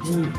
Yes.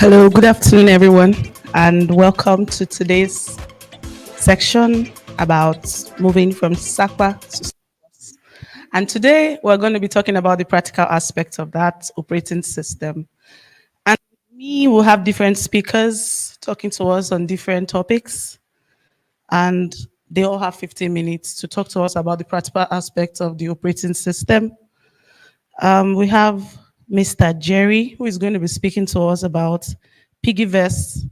Hello, good afternoon, everyone, and welcome to today's section about moving from Sapa to Salesforce. And today we're going to be talking about the practical aspects of that operating system. And we will have different speakers talking to us on different topics, and they all have 15 minutes to talk to us about the practical aspects of the operating system. We have Mr. Jerry, who is going to be speaking to us about Piggyverse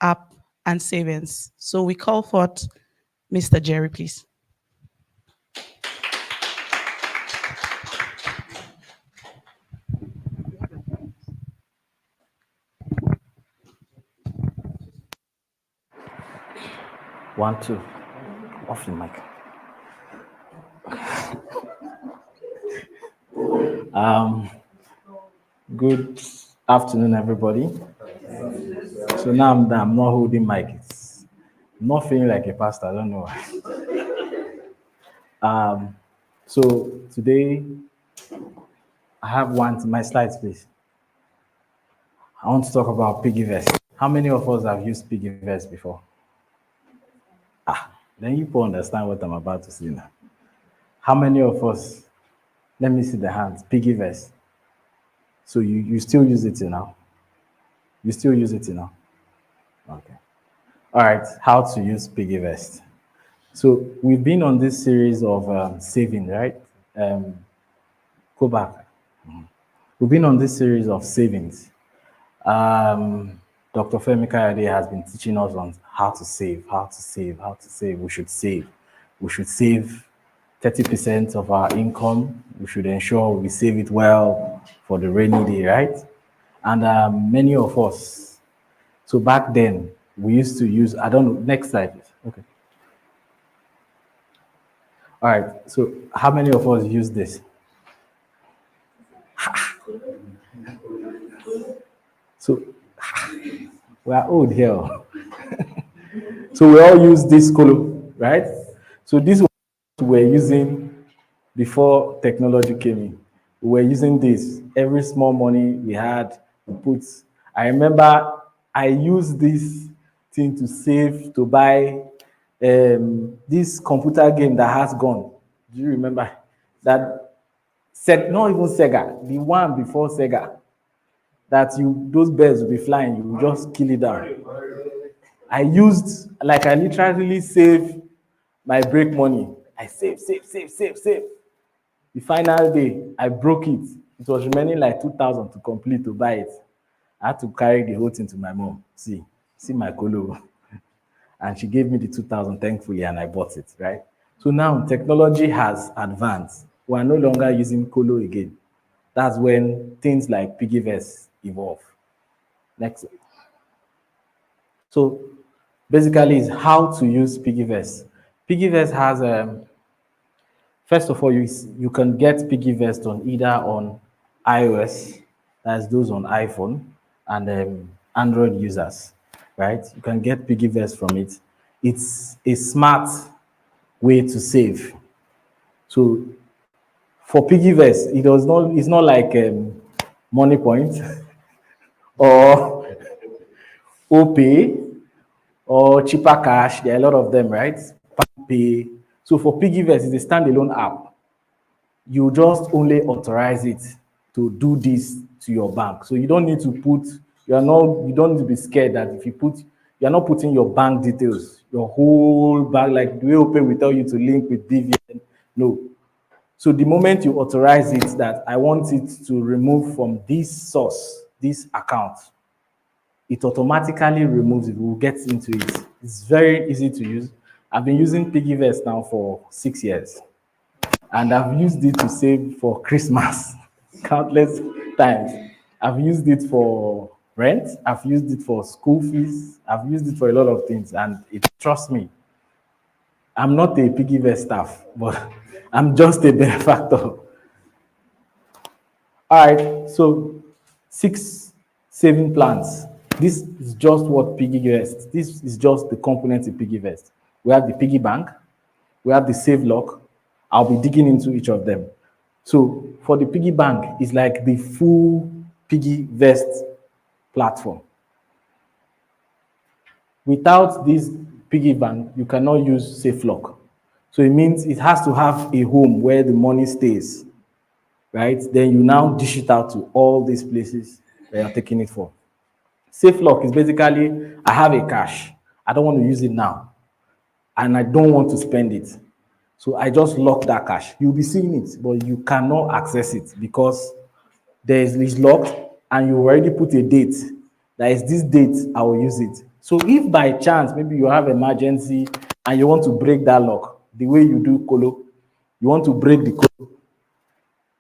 app and savings. So we call forth Mr. Jerry, please. One, two. Off the mic. Good afternoon, everybody. So now I'm not holding mic. I'm not feeling like a pastor. I don't know why. So today I have my slides, please. I want to talk about Piggyverse. How many of us have used Piggyverse before? Then you will understand what I'm about to say now. How many of us? Let me see the hands. Piggyverse. So you still use it now? You still use it now? Okay. All right. How to use Piggyverse. So we've been on this series of saving, right? Go back. We've been on this series of savings. Dr. Femi Kayode has been teaching us on how to save, how to save, how to save. We should save. We should save 30% of our income. We should ensure we save it well for the rainy day, right? And many of us, so back then, we used to use, I don't know, next slide, please. Okay. All right, so how many of us use this? So we are old here. So we all use this color, right? So this was what we were using before technology came in. We were using this. Every small money we had, we put. I remember I used this thing to save to buy this computer game that has gone. Do you remember that? Not even Sega, the one before Sega. That those birds will be flying, you will just kill it down. I literally saved my break money. I save. The final day, I broke it. It was remaining like 2,000 to complete to buy it. I had to carry the whole thing to my mom. See my colo. And she gave me the 2,000 thankfully, and I bought it, right? So now technology has advanced. We are no longer using colo again. That's when things like Piggyverse evolve. Next. So basically, is how to use Piggyverse. Piggyverse has first of all, you can get Piggyverse on either on iOS, that's those on iPhone, and Android users, right? You can get Piggyverse from it. It's a smart way to save. So for Piggyverse, it's not like Money Point or OPay or Cheaper Cash. There are a lot of them, right? Pay. So for Piggyverse, it's a standalone app. You just only authorize it to do this to your bank. So you don't need to you don't need to be scared that if you're not putting your bank details, your whole bank, like the way OPay will tell you to link with BVN. No. So the moment you authorize it that I want it to remove from this source, this account, it automatically removes it. We'll get into it. It's very easy to use. I've been using Piggyverse now for 6 years. And I've used it to save for Christmas countless times. I've used it for rent. I've used it for school fees. I've used it for a lot of things. And trust me, I'm not a Piggyverse staff, but I'm just a benefactor. All right, so 6 saving plans. This is just what Piggyverse, this is just the components in Piggyverse. We have the piggy bank, we have the save lock. I'll be digging into each of them. So for the piggy bank, it's like the full Piggyverse platform. Without this piggy bank, you cannot use safe lock. So it means it has to have a home where the money stays, right? Then you now dish it out to all these places that you're taking it for. Safe lock is basically, I have a cash, I don't want to use it now, and I don't want to spend it. So I just lock that cash. You'll be seeing it, but you cannot access it because it's locked and you already put a date. That is this date, I will use it. So if by chance, maybe you have emergency and you want to break that lock, the way you do colo, you want to break the colo,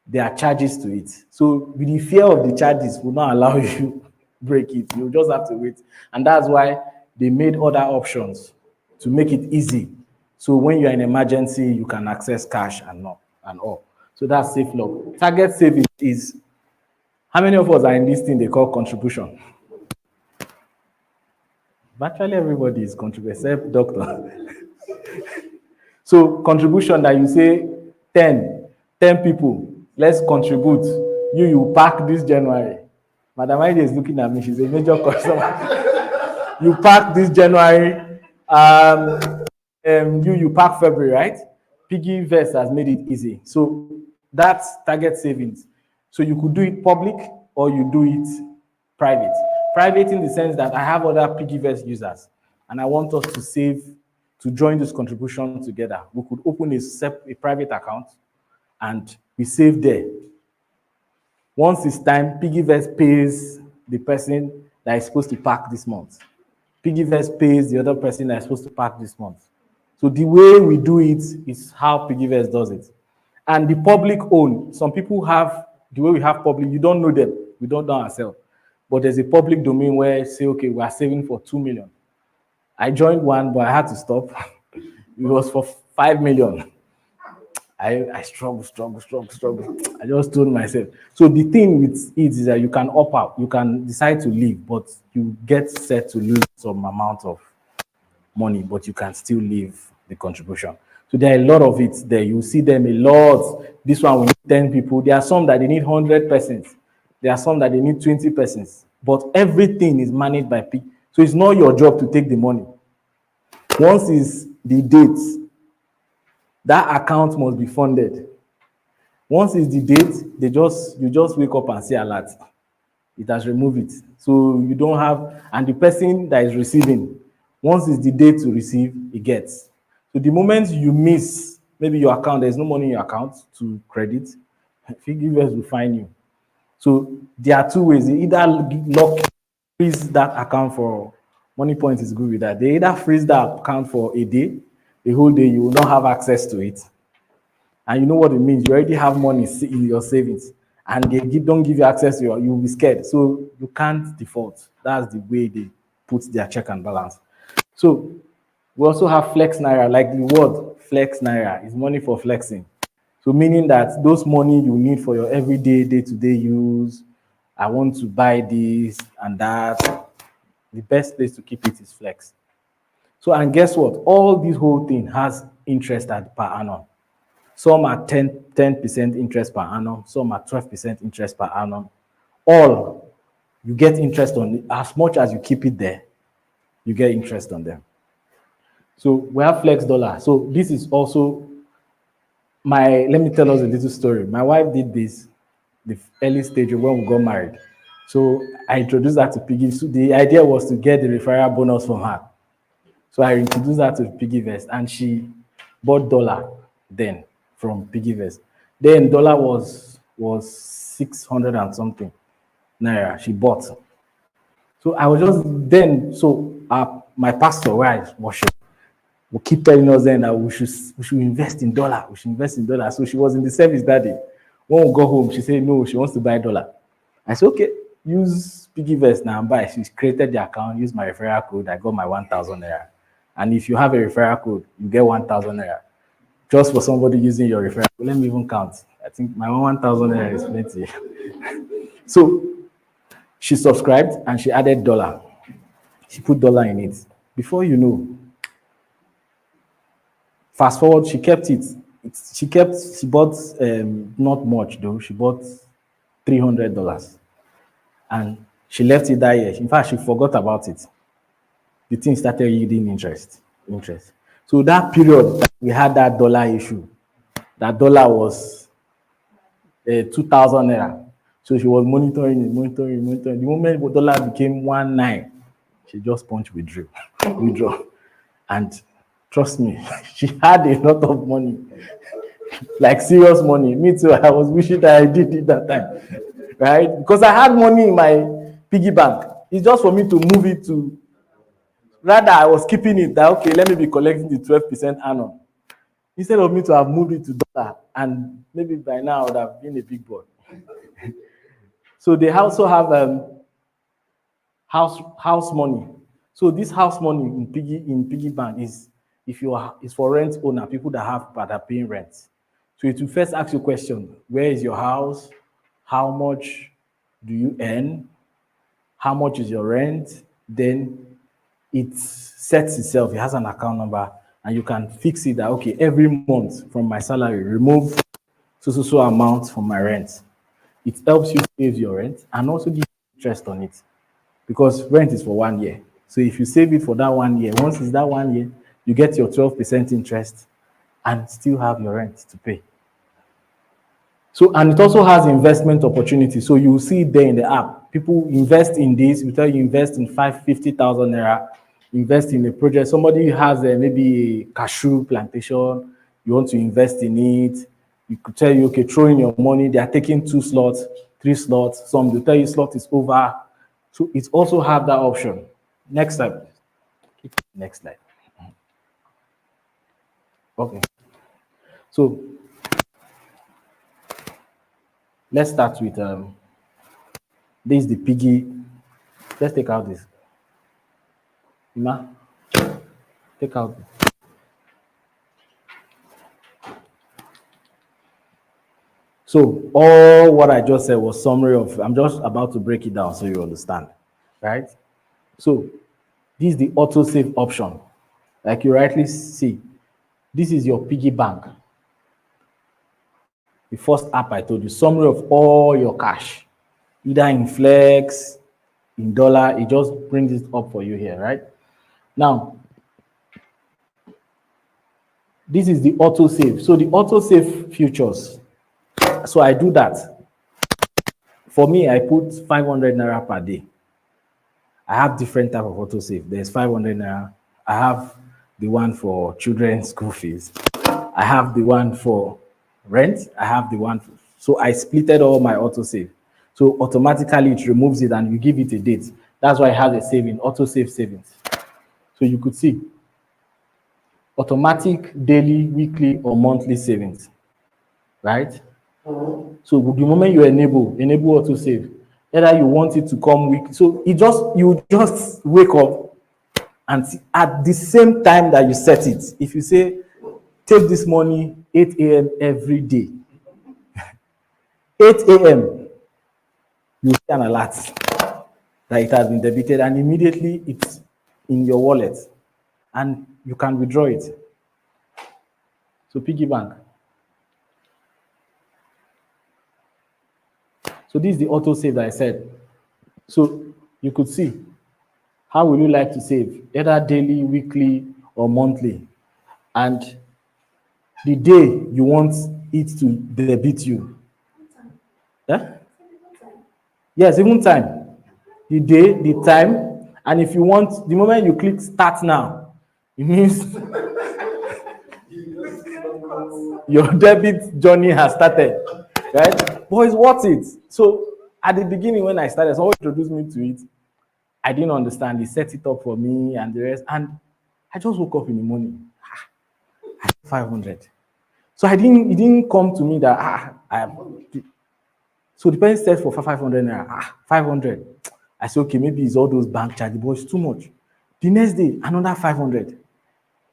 there are charges to it. So with the fear of the charges will not allow you break it. You just have to wait. And that's why they made other options to make it easy. So when you're in emergency, you can access cash and all. So that's safe lock. Target savings is, how many of us are in this thing they call contribution? Virtually everybody is contributing, except doctor. So contribution that you say 10 people, let's contribute. You pack this January. Madam Ida is looking at me, she's a major customer. You pack this January, you pack February, right? Piggy Vest has made it easy. So that's target savings. So you could do it public or you do it private. Private in the sense that I have other Piggy Vest users and I want us to save, to join this contribution together. We could open a private account and we save there. Once it's time, PiggyVest pays the person that is supposed to pack this month. PiggyVest pays the other person that is supposed to pack this month. So the way we do it is how PiggyVest does it. And the public own, some people have, the way we have public, you don't know them, we don't know ourselves. But there's a public domain where say, okay, we are saving for 2 million. I joined one, but I had to stop. It was for 5 million. I struggle. I just told myself. So the thing with it is that you can opt out, you can decide to leave, but you get set to lose some amount of money, but you can still leave the contribution. So there are a lot of it there. You see them a lot. This one we need 10 people. There are some that they need 100 persons. There are some that they need 20 persons. But everything is managed by P. So it's not your job to take the money. Once is the date, that account must be funded. Once is the date, you just wake up and say alert. It has removed it. So you don't have, and the person that is receiving, once is the date to receive, it gets. So the moment you miss, maybe your account, there's no money in your account to credit, Figures will find you. So there are two ways. They either lock, freeze that account for, Money Point is good with that. They either freeze that account for a day, the whole day, you will not have access to it. And you know what it means. You already have money in your savings and they don't give you access to you'll be scared. So you can't default. That's the way they put their check and balance. So we also have Flex Naira, like the word Flex Naira is money for flexing. So meaning that those money you need for your everyday, day-to-day use, I want to buy this and that, the best place to keep it is Flex. So, and guess what? All this whole thing has interest at per annum. Some are 10% interest per annum, some are 12% interest per annum. All, you get interest on it. As much as you keep it there, you get interest on them. So we have Flex Dollar. So this is also let me tell us a little story. My wife did this, the early stage when we got married. So I introduced her to Piggy. So the idea was to get the referral bonus from her. So I introduced her to PiggyVest and she bought dollar then from PiggyVest. Then dollar was 600 and something naira she bought. So I was just then, so my pastor where I worship will keep telling us then that we should invest in dollar. We should invest in dollar. So she was in the service that day. When we go home, she said no, she wants to buy dollar. I said, okay, use PiggyVest now and buy. She created the account, use my referral code. I got my 1,000 naira. And if you have a referral code, you get 1,000 naira. Just for somebody using your referral code. Let me even count. I think my 1,000 naira is plenty. So she subscribed and she added dollar. She put dollar in it. Before you know, fast forward, she kept it. She bought not much though. She bought $300. And she left it that year. In fact, she forgot about it. the thing started yielding interest. So that period that we had that dollar issue, that dollar was 2,000 naira. So she was monitoring. The moment the dollar became 1.9, she just punched withdraw. And trust me, she had a lot of money, like serious money. Me too. I was wishing that I did it that time, right? Because I had money in my piggy bank. It's just for me to move it to. Rather, I was keeping it that okay, let me be collecting the 12% annum instead of me to have moved it to dollar, and maybe by now I would have been a big boy. So they also have house money. So this house money in piggy bank is if you are is for rent owner, people that are paying rent. So it will first ask you a question: where is your house? How much do you earn? How much is your rent? Then it sets itself. It has an account number, and you can fix it that okay, every month from my salary, remove so amount from my rent. It helps you save your rent and also give interest on it because rent is for 1 year. So if you save it for that 1 year, once it's that 1 year, you get your 12% interest and still have your rent to pay. So, and it also has investment opportunity. So you will see it there in the app. People invest in this. We tell you invest in 50,000 naira, invest in a project. Somebody has maybe a cashew plantation. You want to invest in it. You could tell you, okay, throw in your money. They are taking 2 slots, 3 slots. Some will tell you slot is over. So it also have that option. Next slide. Next slide. Okay. So let's start with this is the piggy. Let's take out this. Ima, take out. So all what I just said was summary of. I'm just about to break it down so you understand, right? So this is the auto save option. Like you rightly see, this is your piggy bank. The first app I told you, summary of all your cash, either in flex, in dollar, it just brings it up for you here, right? Now, this is the auto save. So the auto save futures. So I do that. For me, I put 500 naira per day. I have different type of auto save. There's 500 naira. I have the one for children's school fees. I have the one for rent. I have the one for, so I splitted all my auto save. So automatically it removes it and you give it a date. That's why it has a saving, auto save savings. So you could see automatic daily, weekly, or monthly savings, right? So the moment you enable auto save, either you want it to come weekly, so you just wake up and at the same time that you set it, if you say take this money 8 a.m. every day, 8 a.m. you see an alert that it has been debited and immediately it's in your wallet and you can withdraw it. So piggy bank. So this is the auto save that I said. So you could see how will you like to save, either daily, weekly, or monthly, and the day you want it to debit you. Yeah? Yes, even time. The day, the time, and if you want, the moment you click start now, it means your debit journey has started, right? But it's worth it. So at the beginning when I started, someone introduced me to it. I didn't understand. He set it up for me and the rest. And I just woke up in the morning. I had 500. So it didn't come to me that so the person said for 500 naira, 500. I said, okay, maybe it's all those bank charges, but it's too much. The next day, another 500.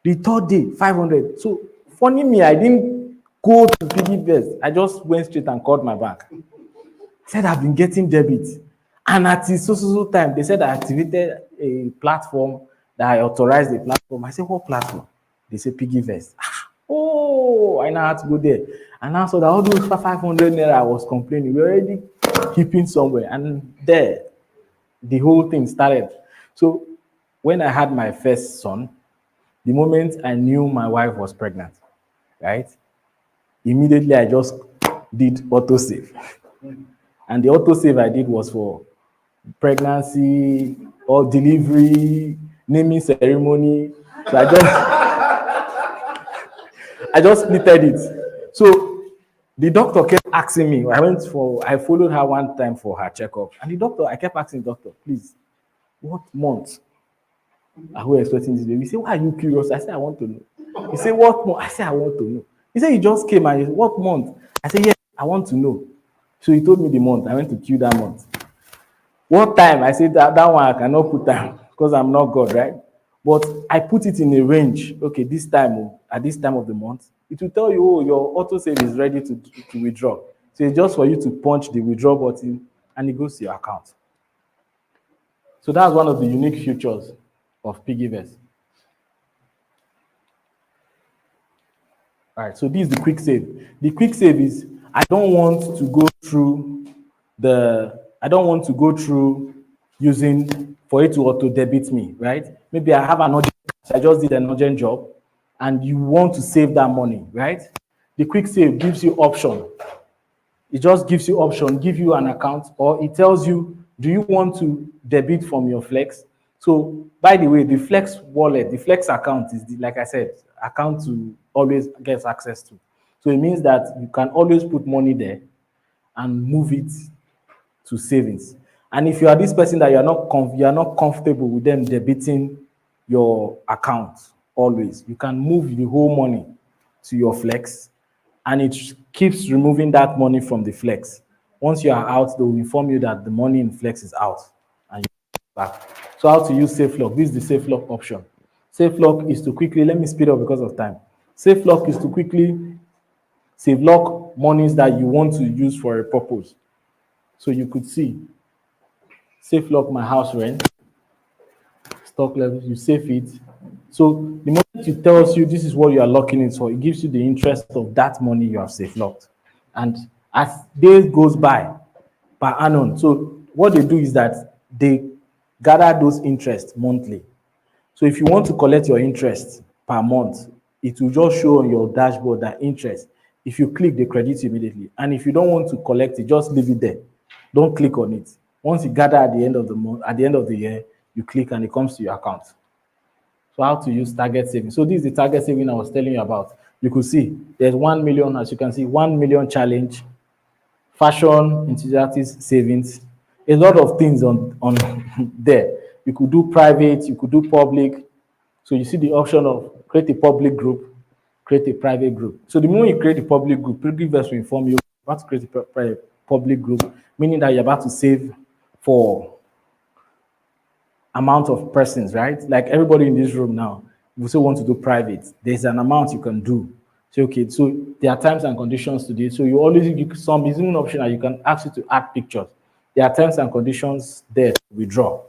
The third day, 500. So funny me, I didn't go to PiggyVest. I just went straight and called my bank. I said I've been getting debit. And at the so time, they said I activated a platform that I authorized the platform. I said, what platform? They said PiggyVest. Oh, I now had to go there. And now saw that all those 500 naira I was complaining, we were already keeping somewhere. And there, the whole thing started. So when I had my first son, the moment I knew my wife was pregnant, right? Immediately I just did autosave. And the autosave I did was for pregnancy or delivery, naming ceremony. So I just splitted it. So the doctor kept asking me. I followed her one time for her checkup. And I kept asking the doctor, please, what month are we expecting this baby? He said, why are you curious? I said, I want to know. He said, what month? I said, I want to know. He said, he just came and he said, what month? I said, yes, I want to know. So he told me the month. I went to queue that month. What time? I said, that one I cannot put time because I'm not God, right? But I put it in a range. Okay, this time, at this time of the month, it will tell you, oh, your autosave is ready to withdraw. So it's just for you to punch the withdraw button and it goes to your account. So that's one of the unique features of Piggyverse. All right, so this is the quick save. The quick save is I don't want to go through using for it to auto debit me, right? Maybe I have an urgent, I just did an urgent job and you want to save that money, right? The quick save gives you option. It just gives you option, give you an account, or it tells you, do you want to debit from your Flex? So, by the way, the Flex wallet, the Flex account is, like I said, account to always get access to. So it means that you can always put money there and move it to savings. And if you are this person that you are not comfortable with them debiting your account always, you can move the whole money to your Flex and it keeps removing that money from the Flex. Once you are out, they will inform you that the money in Flex is out and you back. So how to use Safe Lock? This is the Safe Lock option. Safe Lock is to quickly, let me speed up because of time. Safe Lock is to quickly save lock monies that you want to use for a purpose. So you could see, Safe Lock my house rent, stock levels, you save it. So the moment it tells you this is what you are locking in for, it gives you the interest of that money you have safe locked. And as days goes by per annum, so what they do is that they gather those interests monthly. So if you want to collect your interest per month, it will just show on your dashboard that interest. If you click, they credit you immediately. And if you don't want to collect it, just leave it there. Don't click on it. Once you gather at the end of the month, at the end of the year, you click and it comes to your account. So how to use target saving. So this is the target saving I was telling you about. You could see there's 1 million, as you can see, 1 million challenge, fashion enthusiast savings, a lot of things on there. You could do private, you could do public. So you see the option of create a public group, create a private group. So the moment you create a public group, Piggyverse will inform you about to create a public group, meaning that you're about to save for amount of persons, right? Like everybody in this room now, if you still want to do private, there's an amount you can do. So, okay, so there are terms and conditions to this. So you always use some is even an option that you can ask you to add pictures. There are terms and conditions there to withdraw.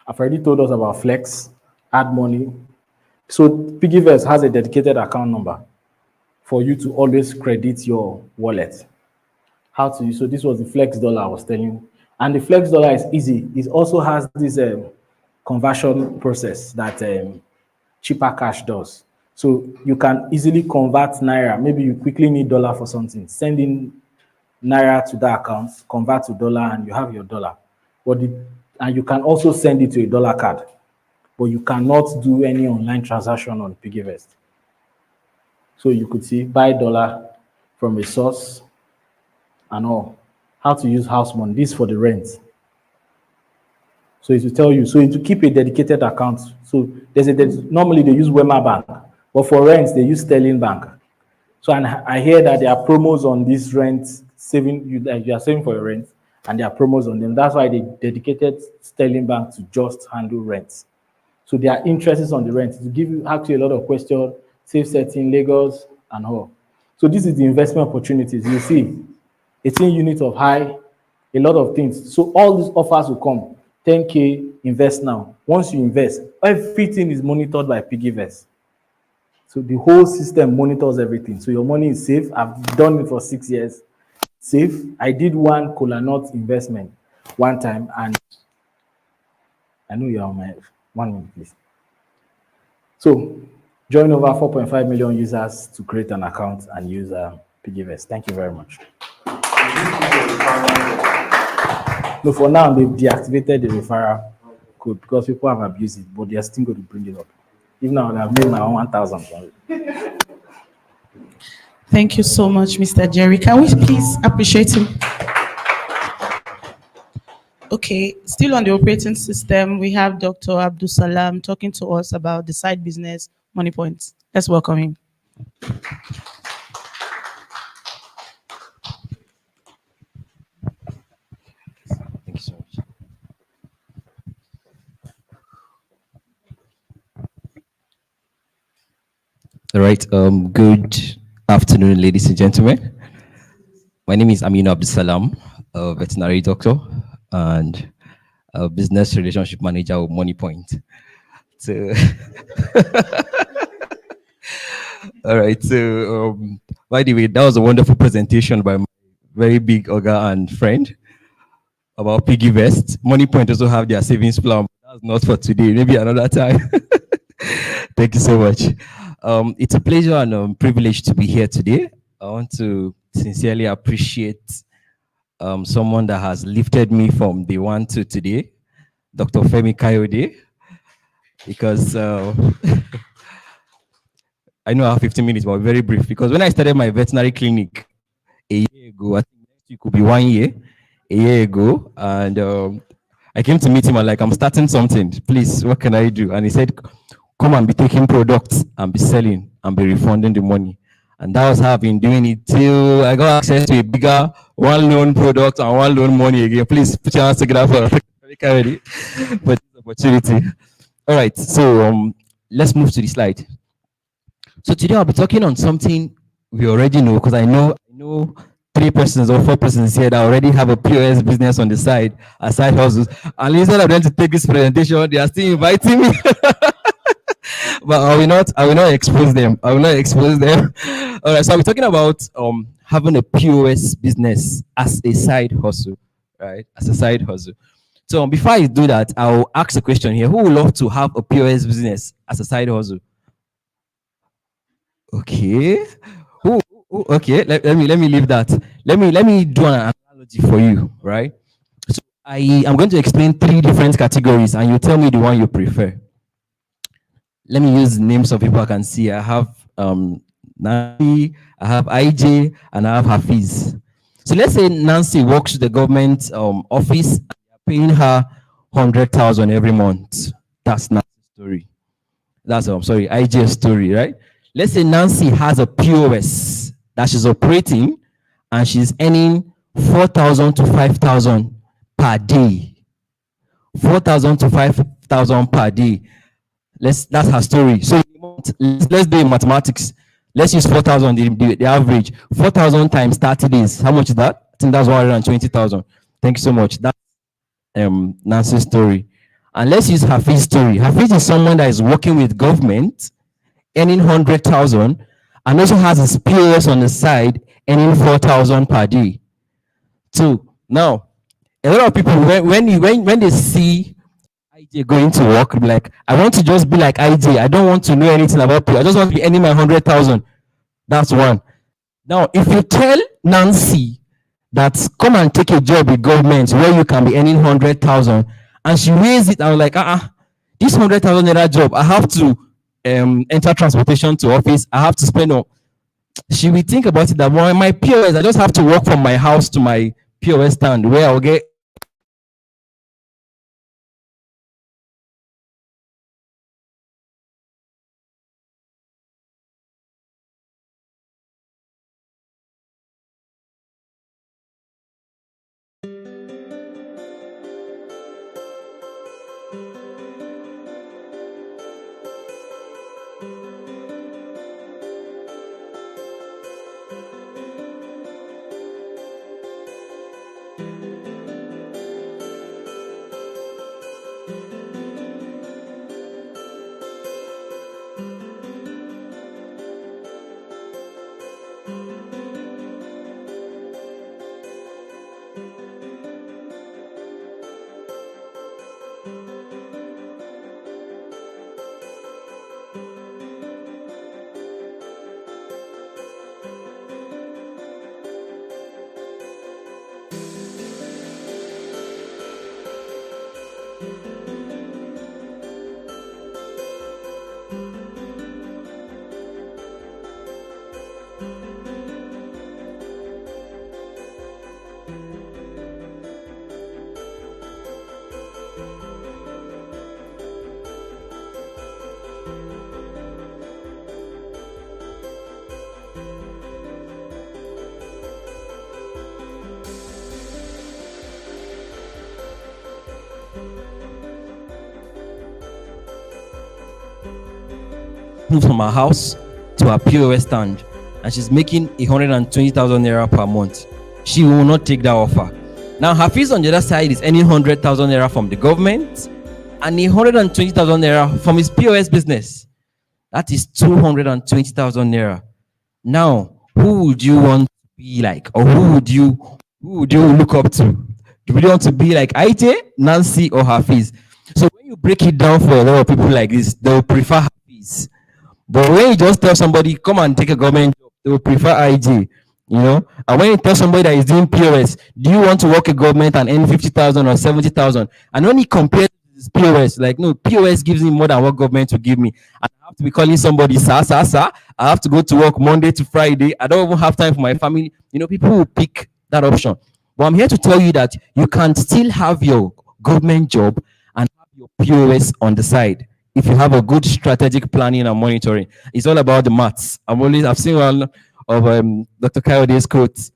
I've already told us about Flex, add money. So Piggyverse has a dedicated account number for you to always credit your wallet. How to use, so this was the Flex dollar I was telling you. And the Flex dollar is easy. It also has this conversion process that cheaper cash does. So you can easily convert Naira. Maybe you quickly need dollar for something. Send in Naira to that account, convert to dollar, and you have your dollar. And you can also send it to a dollar card. But you cannot do any online transaction on Piggyverse. So you could see buy dollar from a source and all. How to use house money. This for the rent. So it will tell you. So it will keep a dedicated account. So normally they use Wema Bank, but for rent they use Sterling Bank. So and I hear that there are promos on this rent saving. You are saving for your rent, and there are promos on them. That's why they dedicated Sterling Bank to just handle rent. So there are interests on the rent to give you actually a lot of questions, safe setting, Lagos, and all. So this is the investment opportunities. You see 18 units of high, a lot of things. So all these offers will come. 10K, invest now. Once you invest, everything is monitored by Piggyverse. So the whole system monitors everything. So your money is safe. I've done it for 6 years. Safe. I did one kola nut investment one time, and I know you're on my 1 minute, please. So, join over 4.5 million users to create an account and use PiggyVest. Thank you very much. No, for now, they've deactivated the referral code because people have abused it, but they're still going to bring it up. Even now, I've made my own 1,000 from it. Thank you so much, Mr. Jerry. Can we please appreciate him? Okay, still on the operating system, we have Dr. Abdul Salam talking to us about the side business Money Points. Let's welcome him. Thank you so much. All right. Good afternoon, ladies and gentlemen. My name is Aminu Abdusalam, a veterinary doctor and a business relationship manager with MoneyPoint. So, all right. So, by the way, that was a wonderful presentation by my very big Oga and friend about PiggyVest. MoneyPoint also have their savings plan. That's not for today. Maybe another time. Thank you so much. It's a pleasure and a privilege to be here today. I want to sincerely appreciate someone that has lifted me from day one to today, Dr. Femi Kayode, because I know I have 15 minutes, but very brief. Because when I started my veterinary clinic a year ago, I think next week could be 1 year, a year ago, and I came to meet him and like, I'm starting something. Please, what can I do? And he said, come and be taking products and be selling and be refunding the money. And that was how I've been doing it till I got access to a bigger one loan product and one loan money again. Please put your hands together for this opportunity. All right, so let's move to the slide. So today I'll be talking on something we already know, because I know 3 persons or 4 persons here that already have a POS business on the side, a side hustles. And instead of them to take this presentation, they are still inviting me. But I will not expose them. I will not expose them. All right, so we're talking about having a POS business as a side hustle, right? As a side hustle. So before I do that, I'll ask a question here. Who would love to have a POS business as a side hustle? Okay. Okay, let me leave that. Let me do an analogy for you, right? So I am going to explain 3 different categories and you tell me the one you prefer. Let me use names of people I can see. I have Nancy, I have IJ, and I have Hafiz. So let's say Nancy works with the government office and you're paying her 100,000 every month. That's Nancy's story. That's IJ's story, right? Let's say Nancy has a POS that she's operating and she's earning 4,000 to 5,000 per day. 4,000 to 5,000 per day. That's her story. So let's do mathematics. Let's use 4,000, the average. 4,000 times 30 days. How much is that? I think that's 120,000. Thank you so much. That's Nancy's story. And let's use Hafiz's story. Hafiz is someone that is working with government, earning 100,000, and also has his POS on the side, earning 4,000 per day. So now, a lot of people, when they see IJ going to work, like, I want to just be like IJ. I don't want to know anything about people. I just want to be earning my 100,000. That's one. Now, if you tell Nancy that come and take a job with government where you can be earning 100,000, and she weighs it, I'm like, this 100,000 naira job, I have to enter transportation to office. I have to spend on. She will think about it that my POS, I just have to walk from my house to my POS stand where I'll get. Moved from her house to her POS stand, and she's making 120,000 naira per month. She will not take that offer. Now, her fees on the other side is earning 100,000 naira from the government and 120,000 naira from his POS business. That is 220,000 naira. Now, who would you want to be like, or who would you look up to? Do you want to be like Aite, Nancy, or Hafiz? So when you break it down for a lot of people like this, they will prefer Hafiz. But when you just tell somebody, come and take a government job, they will prefer IJ, you know. And when you tell somebody that is doing POS, do you want to work a government and earn 50,000 or 70,000? And when he compares his POS, like, no, POS gives me more than what government will give me. And I have to be calling somebody, sir, sir, sir. I have to go to work Monday to Friday. I don't even have time for my family. You know, people will pick that option. But I'm here to tell you that you can still have your government job and have your POS on the side if you have a good strategic planning and monitoring. It's all about the maths. I've seen one of Dr. Kayode's quotes,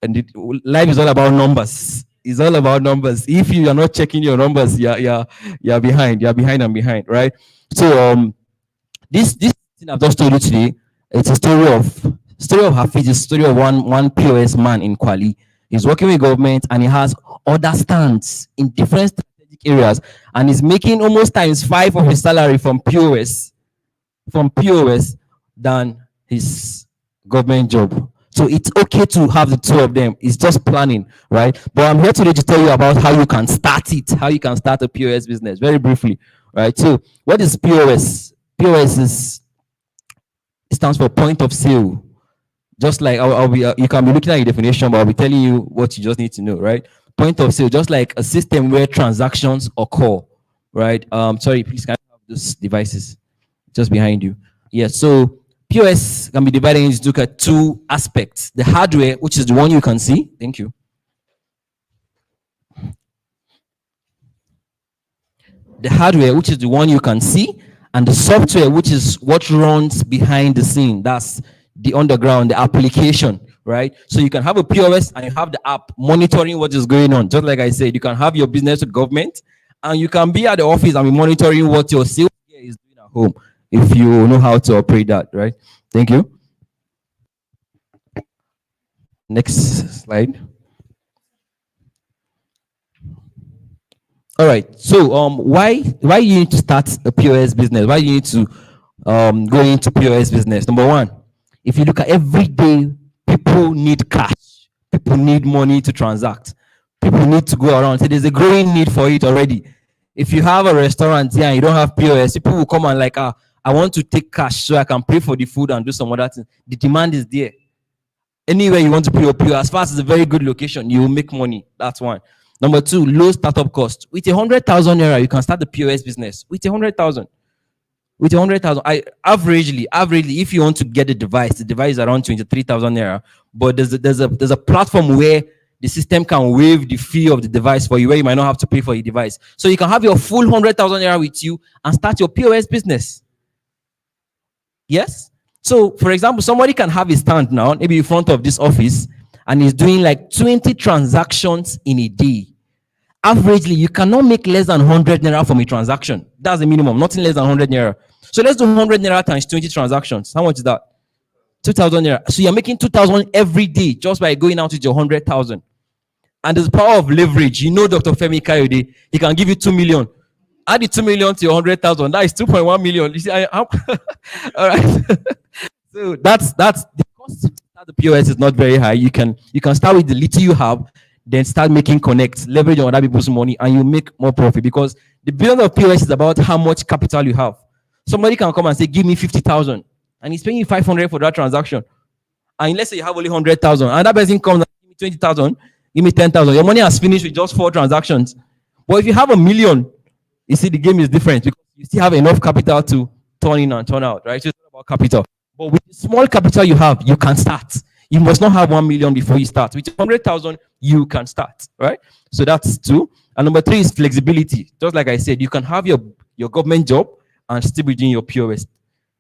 and life is all about numbers. It's all about numbers. If you are not checking your numbers, you're behind. You're behind and behind, right? So this thing I've just told you today, it's a story of Hafiz, a story of one POS man in Kwali. He's working with government and he has other stands in different strategic areas, and he's making almost times 5 of his salary from POS than his government job. So it's okay to have the two of them. It's just planning, right? But I'm here today to tell you about how you can start it, how you can start a POS business very briefly, right? So what is POS? POS stands for point of sale. Just like I'll be, you can be looking at your definition, but I'll be telling you what you just need to know, right? Point of sale, just like a system where transactions occur, right? Sorry, please, can I have those devices just behind you? Yeah, so POS can be divided into two aspects. The hardware, which is the one you can see. Thank you. The hardware, which is the one you can see, and the software, which is what runs behind the scene. That's the underground, the application, right? So you can have a POS and you have the app monitoring what is going on. Just like I said, you can have your business with government, and you can be at the office and be monitoring what your sales is doing at home, if you know how to operate that, right? Thank you. Next slide. All right. So why you need to start a POS business? Why you need to go into POS business? Number one, if you look at every day, people need cash. People need money to transact. People need to go around. So there's a growing need for it already. If you have a restaurant here and you don't have POS, people will come and like, I want to take cash so I can pay for the food and do some other things. The demand is there. Anywhere you want to put your POS, as far as it's a very good location, you will make money. That's one. Number two, low startup cost. With 100,000 naira, you can start the POS business. With 100,000. With 100,000, averagely, if you want to get the device is around 23,000 naira. But there's a platform where the system can waive the fee of the device for you, where you might not have to pay for your device. So you can have your full 100,000 naira with you and start your POS business. Yes. So, for example, somebody can have a stand now, maybe in front of this office, and he's doing like 20 transactions in a day. Averagely, you cannot make less than 100 naira from a transaction. That's the minimum, nothing less than 100 naira. So let's do 100 naira times 20 transactions. How much is that? 2,000 naira. So you're making 2,000 every day just by going out with your 100,000. And there's power of leverage. You know Dr. Femi Kayode, he can give you 2 million. Add the 2 million to your 100,000. That is 2.1 million. You see, all right. So that's the cost to start the POS is not very high. You can start with the little you have, then start making connects, leverage on other people's money, and you make more profit, because the business of POS is about how much capital you have. Somebody can come and say, give me 50,000, and he's paying you 500 for that transaction. And let's say you have only 100,000, and that person comes and give me 20,000, give me 10,000. Your money has finished with just 4 transactions. But if you have 1 million, you see the game is different, because you still have enough capital to turn in and turn out, right? So it's all about capital. But with the small capital you have, you can start. You must not have 1 million before you start. With 100,000, you can start, right? So that's two. And number three is flexibility. Just like I said, you can have your government job and still be doing your POS.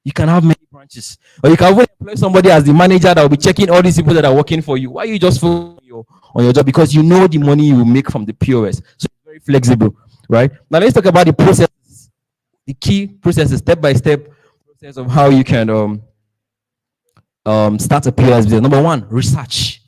You can have many branches, or you can even employ somebody as the manager that will be checking all these people that are working for you. Why you just focus on your job? Because you know the money you will make from the POS. So it's very flexible, right? Now let's talk about the processes, the key processes, step by step process of how you can start a POS business. Number one, research.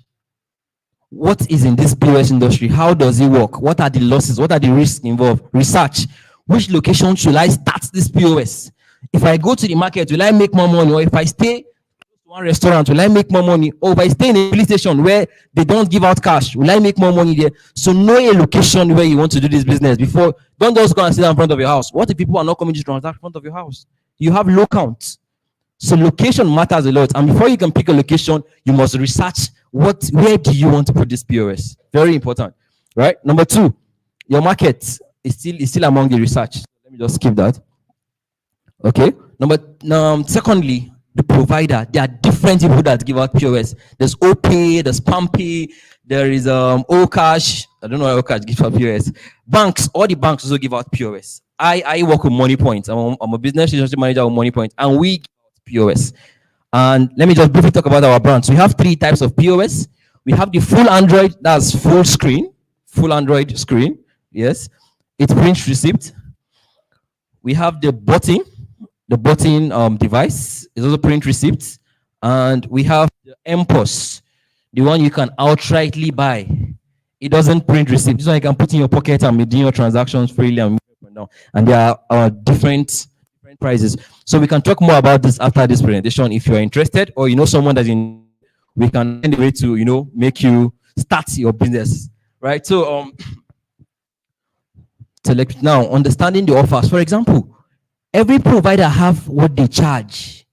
What is in this POS industry? How does it work? What are the losses? What are the risks involved? Research. Which location should I start this POS? If I go to the market, will I make more money? Or if I stay close to one restaurant, will I make more money? Or if I stay in a police station where they don't give out cash, will I make more money there? So know a location where you want to do this business before. Don't just go and sit down in front of your house. What if people are not coming to transact in front of your house? You have low count. So location matters a lot. And before you can pick a location, you must research where do you want to put this POS? Very important, right? Number two, your market is still among the research. Let me just skip that. Okay. Secondly, the provider. There are different people that give out POS. There's OPay, there's PAMPay, there is Okash. I don't know why Okash gives out POS. Banks, all the banks also give out POS. I work with MoneyPoint. I'm a business relationship manager with MoneyPoint, and we give out POS. And let me just briefly talk about our brand. So we have three types of POS. We have the full Android, that's full screen, full Android screen. Yes, it prints receipt. We have the button device. It also print receipts. And we have the MPOS, the one you can outrightly buy. It doesn't print receipt. This one you can put in your pocket and be doing your transactions freely and there are different prices. So we can talk more about this after this presentation if you are interested, or you know someone that's in. We can find a way to make you start your business, right? So select now understanding the offers. For example, every provider have what they charge.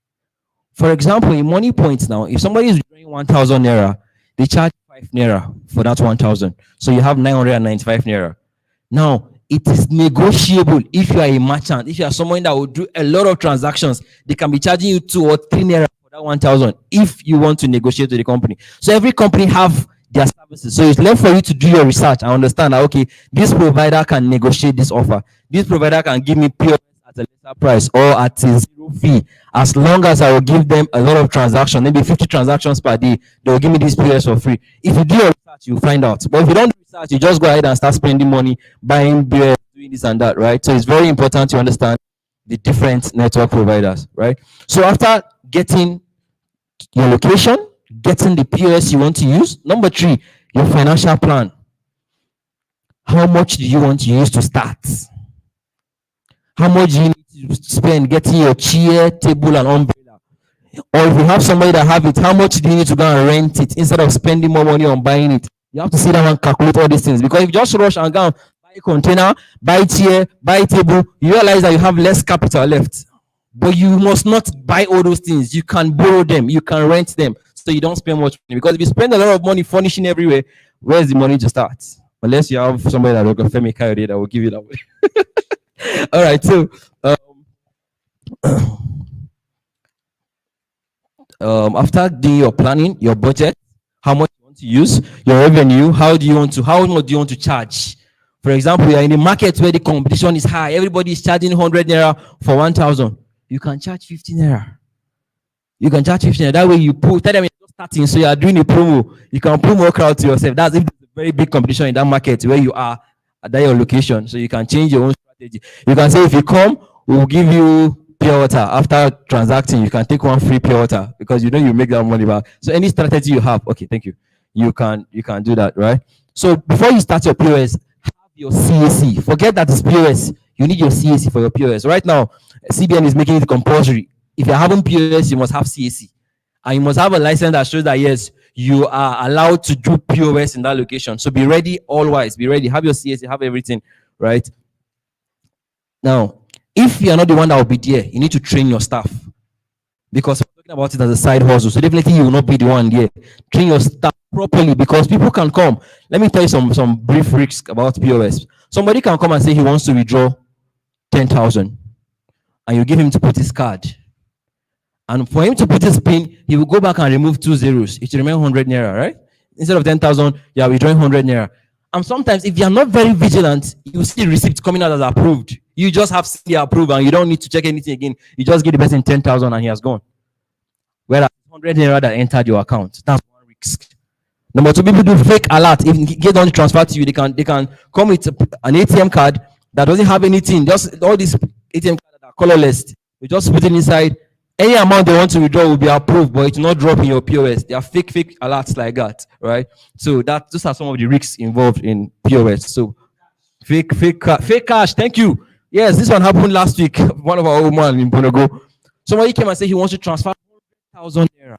For example, in MoneyPoint now, if somebody is doing 1,000 naira, they charge 5 naira for that 1,000. So you have 995 naira. Now it is negotiable. If you are a merchant, if you are someone that will do a lot of transactions, they can be charging you 2 or 3 naira for that 1,000 if you want to negotiate with the company. So every company have their services. So it's left for you to do your research and understand that, okay, this provider can negotiate this offer. This provider can give me POS at a lesser price or at a zero fee, as long as I will give them a lot of transactions, maybe 50 transactions per day, they will give me this POS for free. If you do your research, you'll find out. But if you don't do research, you just go ahead and start spending money, buying beer, doing this and that, right? So it's very important to understand the different network providers, right? So after getting your location, getting the POS you want to use, number three, your financial plan. How much do you want to use to start? How much do you need to spend getting your chair, table, and umbrella? Or if you have somebody that have it, how much do you need to go and rent it instead of spending more money on buying it? You have to sit down and calculate all these things, because if you just rush and go and buy a container, buy chair, buy table, you realize that you have less capital left. But you must not buy all those things. You can borrow them, you can rent them, so you don't spend much money. Because if you spend a lot of money furnishing everywhere, where's the money to start? Unless you have somebody that will Femi Kayode that will give you that way. All right, so after doing your planning, your budget, how much you want to use, your revenue, how much do you want to charge? For example, you are in a market where the competition is high, everybody is charging 100 naira for 1,000. You can charge 15 naira. You can charge 15 naira. That way you tell them you're just starting, so you are doing a promo. You can promo crowd to yourself. That's if there's a very big competition in that market where you are at that your location. So you can change your own strategy. You can say, if you come, we'll give you pure water. After transacting, you can take one free pure water, because you know you make that money back. So any strategy you have, okay, thank you. You can do that, right? So before you start your POS, have your CAC. Forget that it's POS. You need your CAC for your POS. Right now, CBN is making it compulsory. If you're having POS, you must have CAC. And you must have a license that shows that, yes, you are allowed to do POS in that location. So be ready, always. Be ready. Have your CAC, have everything, right? Now, if you're not the one that will be there, you need to train your staff. Because we're talking about it as a side hustle. So definitely you will not be the one there. Train your staff properly, because people can come. Let me tell you some brief risks about POS. Somebody can come and say he wants to withdraw 10,000. And you give him to put his card. And for him to put his pin, he will go back and remove 2 zeros. It will remain 100 naira, right? Instead of 10,000, you are withdrawing 100 naira. And sometimes, if you are not very vigilant, you will see the receipt coming out as approved. You just have the approved and you don't need to check anything again. You just give the person 10,000 and he has gone. Whereas 100 naira that entered your account, that's one risk. Number two, people do fake alert. If they don't transfer to you, they can come with an ATM card that doesn't have anything. Just all these ATM cards that are colorless. You just put it inside. Any amount they want to withdraw will be approved, but it will not drop in your POS. They are fake alerts like that, right? So those are some of the risks involved in POS. So fake cash. Thank you. Yes, this one happened last week. One of our old man in Bonogo. Somebody came and said he wants to transfer 1,000 naira.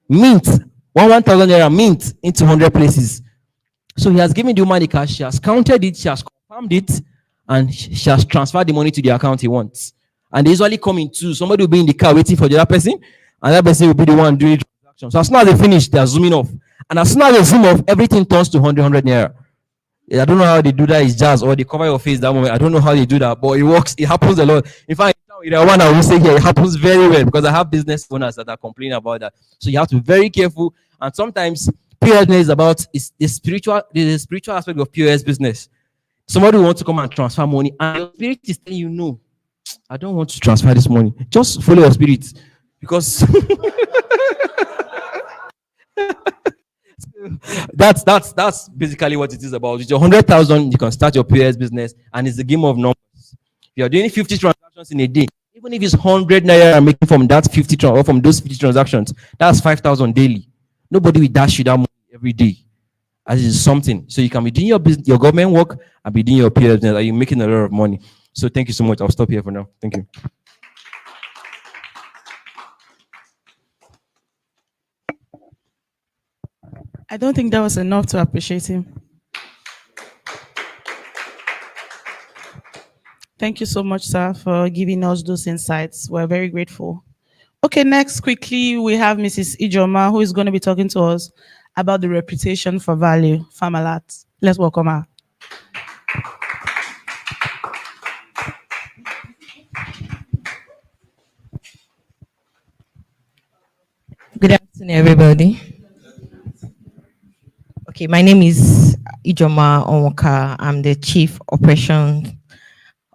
Mint. 1,000 naira mint into 100 places. So he has given the woman the cash. She has counted it. She has confirmed it. And she has transferred the money to the account he wants. And they usually come in two. Somebody will be in the car waiting for the other person, and that person will be the one doing the transaction. So as soon as they finish, they are zooming off. And as soon as they zoom off, everything turns to 100 naira. I don't know how they do that. It's jazz, or they cover your face that moment. I don't know how they do that, but it works. It happens a lot. In fact, the one I will say here, it happens very well because I have business owners that are complaining about that. So you have to be very careful. And sometimes POS is about the spiritual aspect of POS business. Somebody wants to come and transfer money, and your spirit is telling you no. I don't want to transfer this money. Just follow your spirit, because that's basically what it is about. With your 100,000, you can start your POS business, and it's a game of numbers. If you are doing 50 transactions in a day, even if it's 100 naira making from that 50 or from those 50 transactions, that's 5,000 daily. Nobody will dash you that money every day. As is something. So you can be doing your business, your government work, and be doing your POS business, and you're making a lot of money. So thank you so much. I'll stop here for now. Thank you. I don't think that was enough to appreciate him. Thank you so much, sir, for giving us those insights. We're very grateful. Okay, next, quickly, we have Mrs. Ijoma, who is going to be talking to us about the reputation for value, Farmalat. Let's welcome her. Good afternoon, everybody. Okay, my name is Ijoma Onwoka. I'm the Chief Operations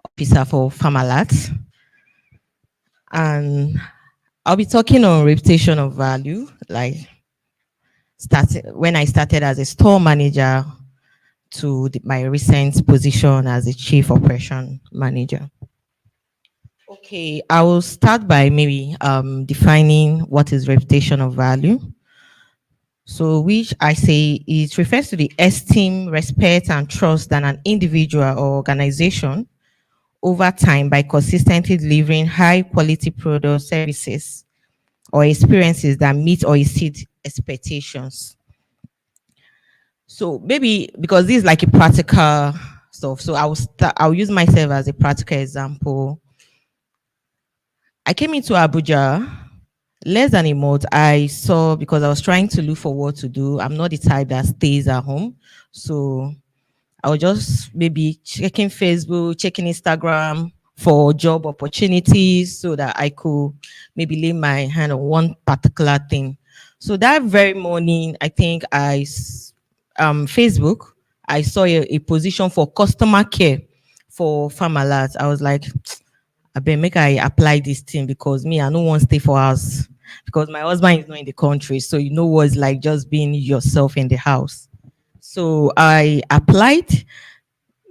Officer for Farmalat. And I'll be talking on reputation of value, like when I started as a store manager to my recent position as a Chief Operation Manager. Okay, I will start by maybe defining what is reputation of value. So, which I say it refers to the esteem, respect, and trust that an individual or organization over time by consistently delivering high quality products, services, or experiences that meet or exceed expectations. So maybe because this is like a practical stuff, so I'll use myself as a practical example. I came into Abuja less than a month. I saw, because I was trying to look for what to do. I'm not the type that stays at home. So I was just maybe checking Facebook, checking Instagram for job opportunities so that I could maybe lay my hand on one particular thing. So that very morning, I think Facebook, I saw a position for customer care for Farmalat. I was like, I better make I apply this thing, because me, I don't want to stay for house because my husband is not in the country. So you know what it's like just being yourself in the house. So I applied.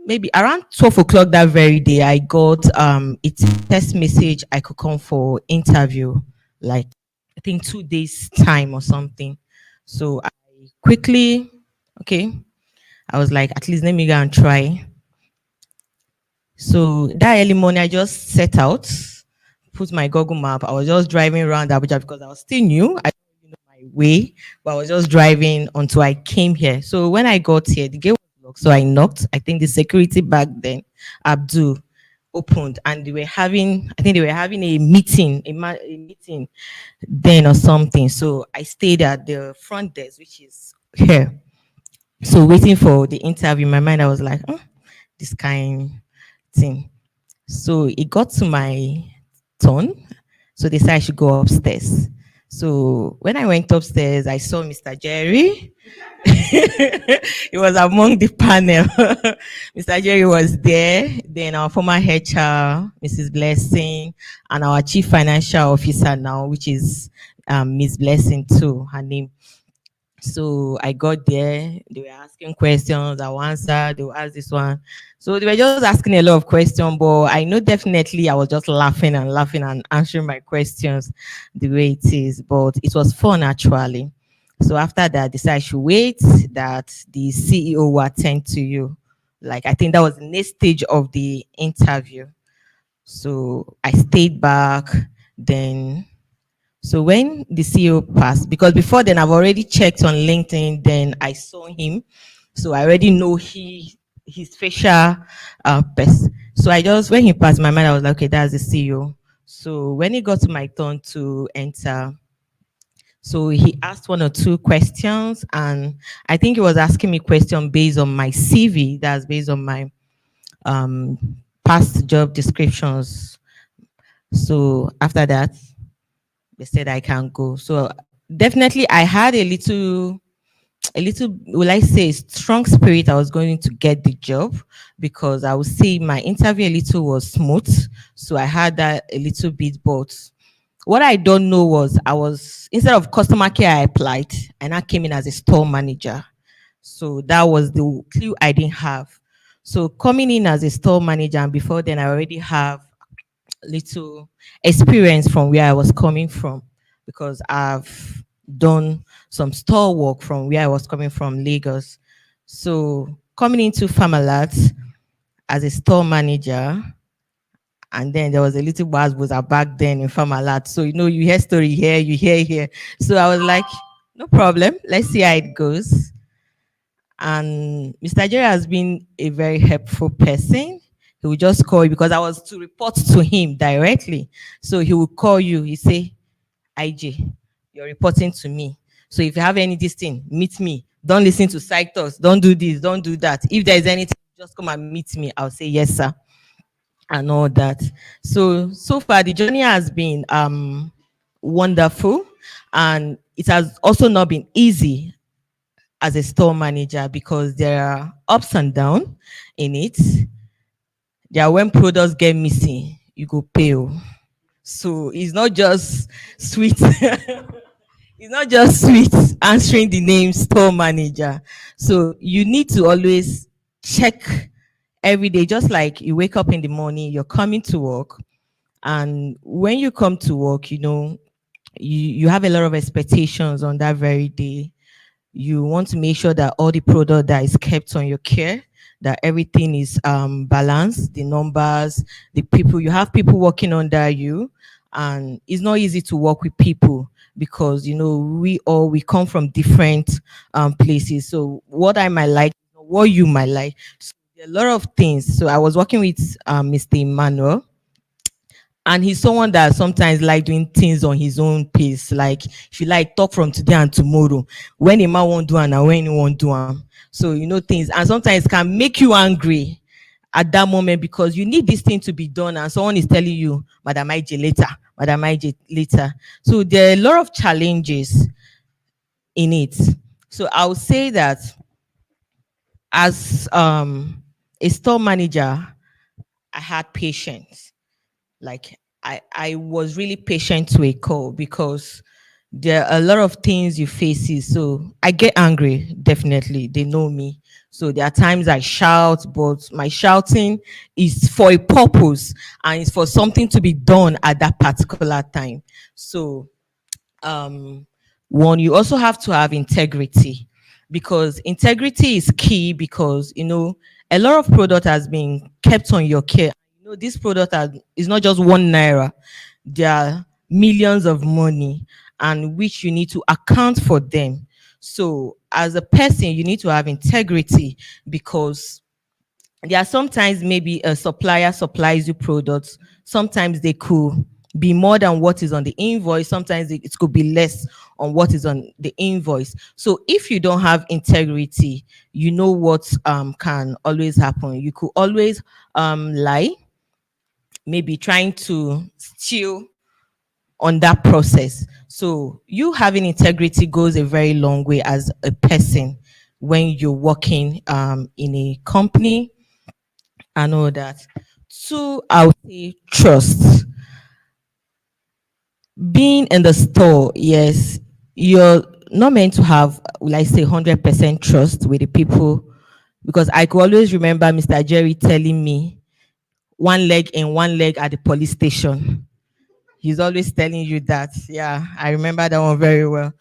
Maybe around 12 o'clock that very day, I got a text message I could come for interview, like I think 2 days time or something. So I quickly, okay, I was like, at least let me go and try. So that early morning, I just set out, put my Google map. I was just driving around Abuja because I was still new. I didn't know my way, but I was just driving until I came here. So when I got here, the gate was locked. So I knocked. I think the security back then, Abdul, opened, and I think they were having a meeting, a meeting then or something. So I stayed at the front desk, which is here. So waiting for the interview, in my mind, I was like, this kind thing. So it got to my turn. So they said I should go upstairs. So when I went upstairs, I saw Mr. Jerry. He was among the panel. Mr. Jerry was there. Then our former HR, Mrs. Blessing, and our chief financial officer now, which is Miss Blessing too, her name. So I got there, they were asking questions, I will answer, they will ask this one. So they were just asking a lot of questions, but I know definitely I was just laughing and answering my questions the way it is. But it was fun actually. So after that, I decided I should wait that the CEO will attend to you. Like I think that was the next stage of the interview. So I stayed back, then so when the CEO passed, because before then I've already checked on LinkedIn, then I saw him. So I already know his facial So I just when he passed my mind, I was like, okay, that's the CEO. So when it got to my turn to enter, so he asked one or two questions, and I think he was asking me question based on my CV, that's based on my um past job descriptions. So after that, they said I can go. So definitely I had a little, will I say, strong spirit I was going to get the job, because I would say my interview a little was smooth. So I had that a little bit, but what I don't know was I was, instead of customer care, I applied and I came in as a store manager. So that was the clue I didn't have. So coming in as a store manager, and before then I already have little experience from where I was coming from, because I've done some store work from where I was coming from, Lagos. So coming into Farmalat as a store manager, and then there was a little buzz was back then in Farmalat. So you hear story here, you hear here. So I was like, no problem. Let's see how it goes. And Mr. Jerry has been a very helpful person. He would just call you because I was to report to him directly. So he would call you. He say, IJ, you're reporting to me. So if you have any this thing, meet me. Don't listen to Cytos. Don't do this. Don't do that. If there is anything, just come and meet me. I'll say yes, sir, and all that. So far the journey has been wonderful, and it has also not been easy as a store manager, because there are ups and downs in it. There are when products get missing, you go pale. So it's not just sweet. It's not just sweet answering the name store manager. So you need to always check every day, just like you wake up in the morning, you're coming to work. And when you come to work, you have a lot of expectations on that very day. You want to make sure that all the product that is kept on your care, that everything is balanced, the numbers, the people, you have people working under you, and it's not easy to work with people, because we come from different places. So what I might like, what you might like. So there are a lot of things. So I was working with Mr. Emmanuel, and he's someone that sometimes like doing things on his own pace. Like if you like talk from today and tomorrow, when a man won't do and when he won't do them. So things, and sometimes can make you angry at that moment, because you need this thing to be done, and someone is telling you, Madam IJ later, Madam IJ later. So there are a lot of challenges in it. So I would say that as a store manager, I had patience. Like I was really patient to a call, because there are a lot of things you face. So I get angry, definitely. They know me. So there are times I shout, but my shouting is for a purpose, and it's for something to be done at that particular time. So one, you also have to have integrity, because integrity is key, because a lot of product has been kept on your care. This product is not just 1 naira. There are millions of money, and which you need to account for them. So as a person, you need to have integrity, because there are sometimes maybe a supplier supplies you products. Sometimes they could be more than what is on the invoice. Sometimes it could be less on what is on the invoice. So if you don't have integrity, you know what can always happen. You could always lie, maybe trying to steal on that process. So you having integrity goes a very long way as a person when you're working in a company and all that. Two, I would say trust. Being in the store, yes, you're not meant to have, will I say, 100% trust with the people, because I could always remember Mr. Jerry telling me one leg in, one leg at the police station. He's always telling you that. Yeah, I remember that one very well.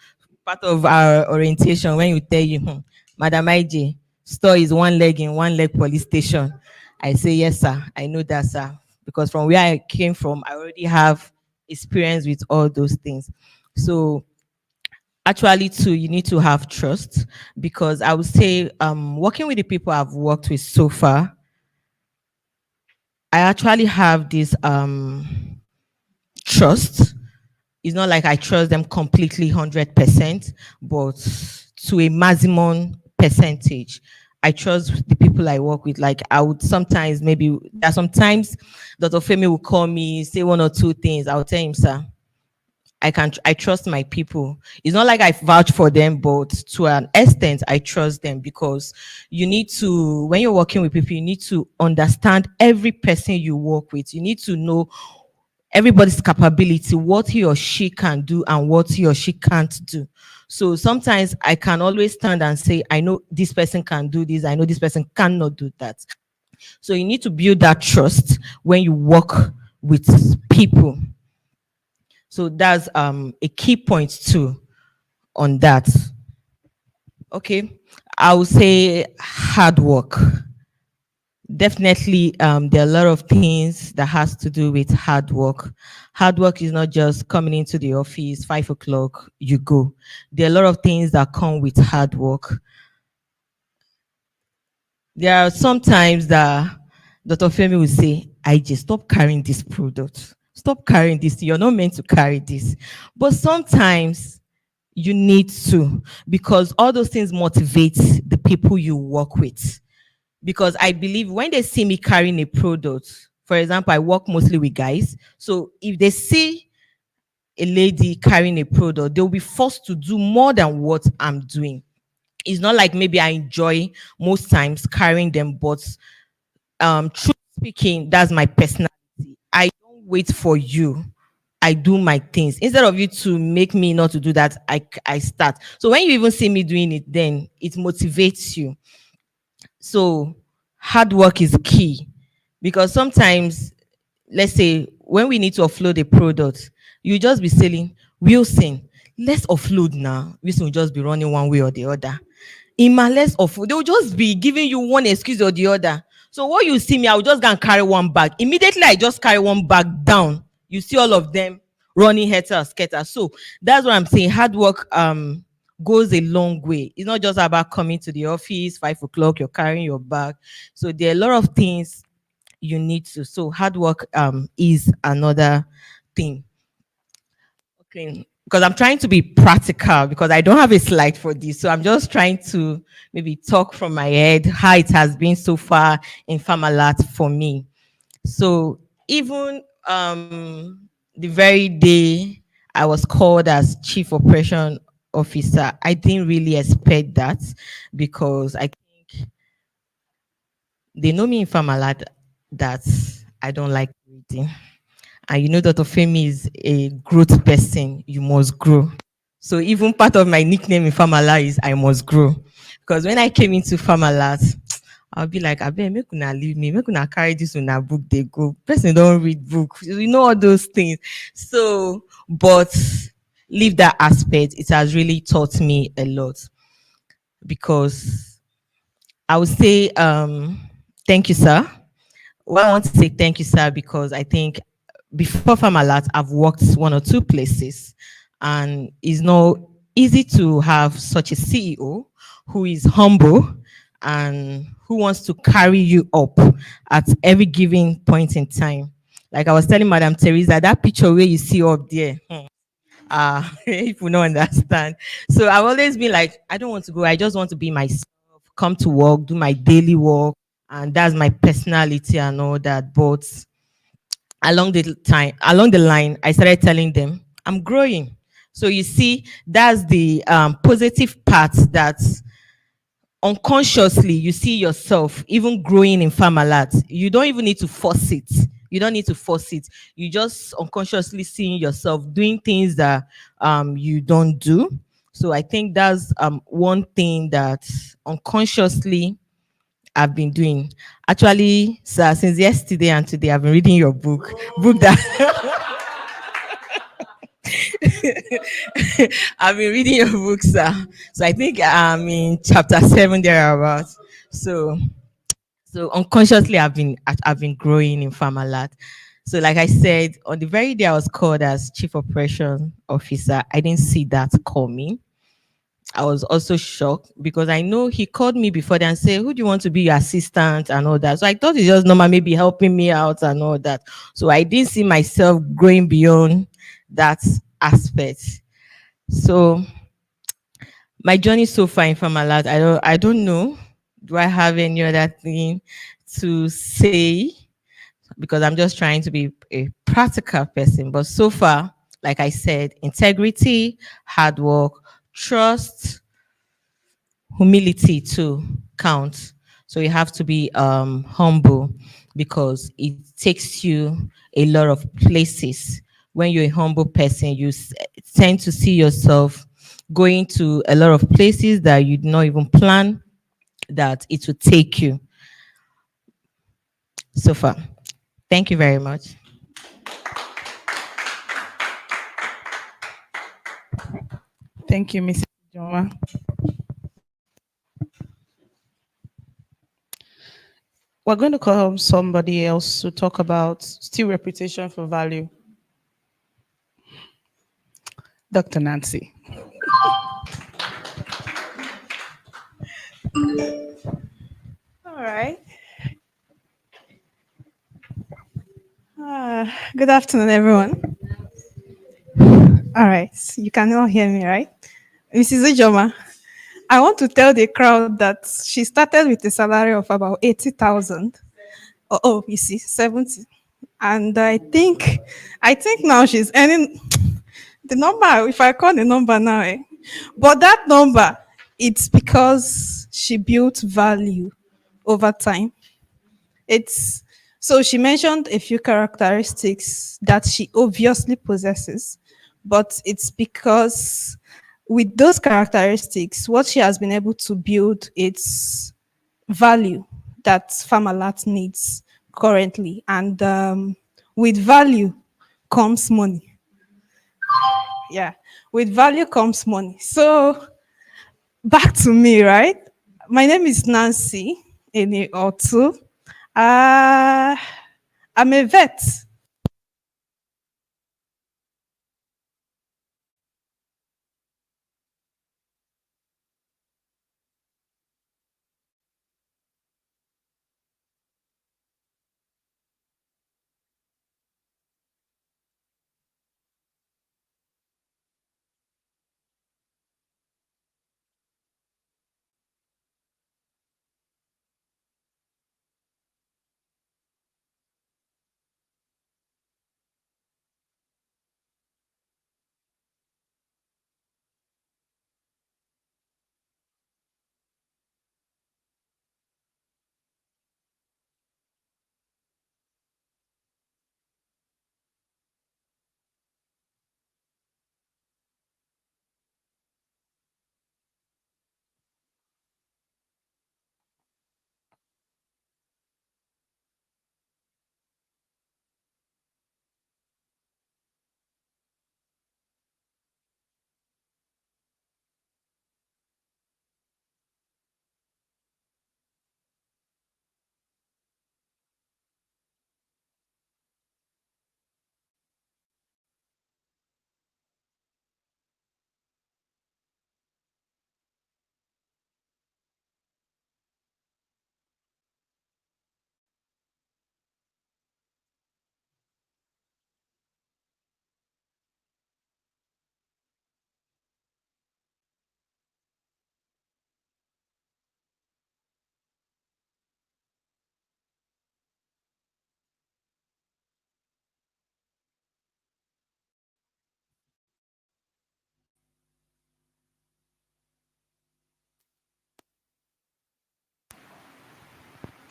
Part of our orientation when you tell you, Madam IJ, store is one leg in, one leg police station. I say, yes, sir. I know that, sir. Because from where I came from, I already have experience with all those things. So actually too, you need to have trust, because I would say working with the people I've worked with so far, I actually have this trust. It's not like I trust them completely 100%, but to a maximum percentage. I trust the people I work with. Like I would sometimes, maybe there are sometimes Dr. Femi will call me, say one or two things. I'll tell him, sir, I trust my people. It's not like I vouch for them, but to an extent I trust them, because you need to, when you're working with people, you need to understand every person you work with. You need to know everybody's capability, what he or she can do and what he or she can't do. So sometimes I can always stand and say, I know this person can do this, I know this person cannot do that. So you need to build that trust when you work with people. So that's a key point too on that. Okay, I would say hard work. Definitely, there are a lot of things that has to do with hard work. Hard work is not just coming into the office 5 o'clock, you go. There are a lot of things that come with hard work. There are sometimes that Dr. Femi will say, I just stop carrying this product. Stop carrying this. You're not meant to carry this. But sometimes you need to, because all those things motivate the people you work with. Because I believe when they see me carrying a product, for example, I work mostly with guys. So if they see a lady carrying a product, they'll be forced to do more than what I'm doing. It's not like maybe I enjoy most times carrying them, but truth speaking, that's my personality. I don't wait for you. I do my things. Instead of you to make me not to do that, I start. So when you even see me doing it, then it motivates you. So hard work is key, because sometimes, let's say when we need to offload a product, you just be saying, Wilson, let's offload now. Wilson will just be running one way or the other. Ima, let's offload. They will just be giving you one excuse or the other. So what you see me, I will just go and carry one bag. Immediately, I just carry one bag down. You see all of them running heter scatter. So that's what I'm saying. Hard work goes a long way. It's not just about coming to the office 5 o'clock, you're carrying your bag. So there are a lot of things you need to. So hard work is another thing. Okay, because I'm trying to be practical, because I don't have a slide for this. So I'm just trying to maybe talk from my head how it has been so far in Farmalat for me. So even the very day I was called as chief operation officer, I didn't really expect that, because I think they know me in Farmalat that I don't like reading. And you know, Dr. Femi is a growth person. You must grow. So even part of my nickname in Farmalat is I must grow. Because when I came into Farmalat, I'll be like, I bet make una leave me, make una carry this on a book, they go. Person don't read book. You know all those things. So, but leave that aspect. It has really taught me a lot. Because I would say thank you, sir. Well, I want to say thank you, sir, because I think before Farmalat, I've worked one or two places, and it's not easy to have such a CEO who is humble and who wants to carry you up at every given point in time. Like I was telling Madam Teresa, that picture where you see up there, if you don't understand. So I've always been like, I don't want to go. I just want to be myself, come to work, do my daily work, and that's my personality and all that. But along the line, I started telling them, I'm growing. So you see, that's the positive part, that unconsciously you see yourself even growing in Farmalat. You don't even need to force it. You don't need to force it. You just unconsciously seeing yourself doing things that you don't do. So I think that's one thing that unconsciously I've been doing. Actually, sir, since yesterday and today, I've been reading your book. Book that I've been reading your book, sir. So I think I'm in chapter 7 thereabouts. So unconsciously I've been growing in Farmalat. So like I said, on the very day I was called as chief operation officer, I didn't see that coming. I was also shocked because I know he called me before then and said, "Who do you want to be your assistant?" and all that. So I thought it's just normal, maybe helping me out and all that. So I didn't see myself growing beyond that aspect. So my journey so far in Farmalat, I don't know. Do I have any other thing to say? Because I'm just trying to be a practical person. But so far, like I said, integrity, hard work, trust, humility too count. So you have to be humble, because it takes you a lot of places. When you're a humble person, you tend to see yourself going to a lot of places that you did not even plan that it would take you. So far, thank you very much. Thank you, Mrs. Joma. We're going to call somebody else to talk about still reputation for value. Dr. Nancy. All right. Good afternoon, everyone. All right. You can all hear me, right? Mrs. Ujoma, I want to tell the crowd that she started with a salary of about 80,000. Oh, you see, 70. And I think now she's earning the number, if I call the number now, but that number, it's because she built value over time. It's so she mentioned a few characteristics that she obviously possesses, but it's because with those characteristics, what she has been able to build its value that Farmalat needs currently, and with value comes money. Yeah, with value comes money. So back to me, right? My name is Nancy Eni Otu. Uh, I'm a vet.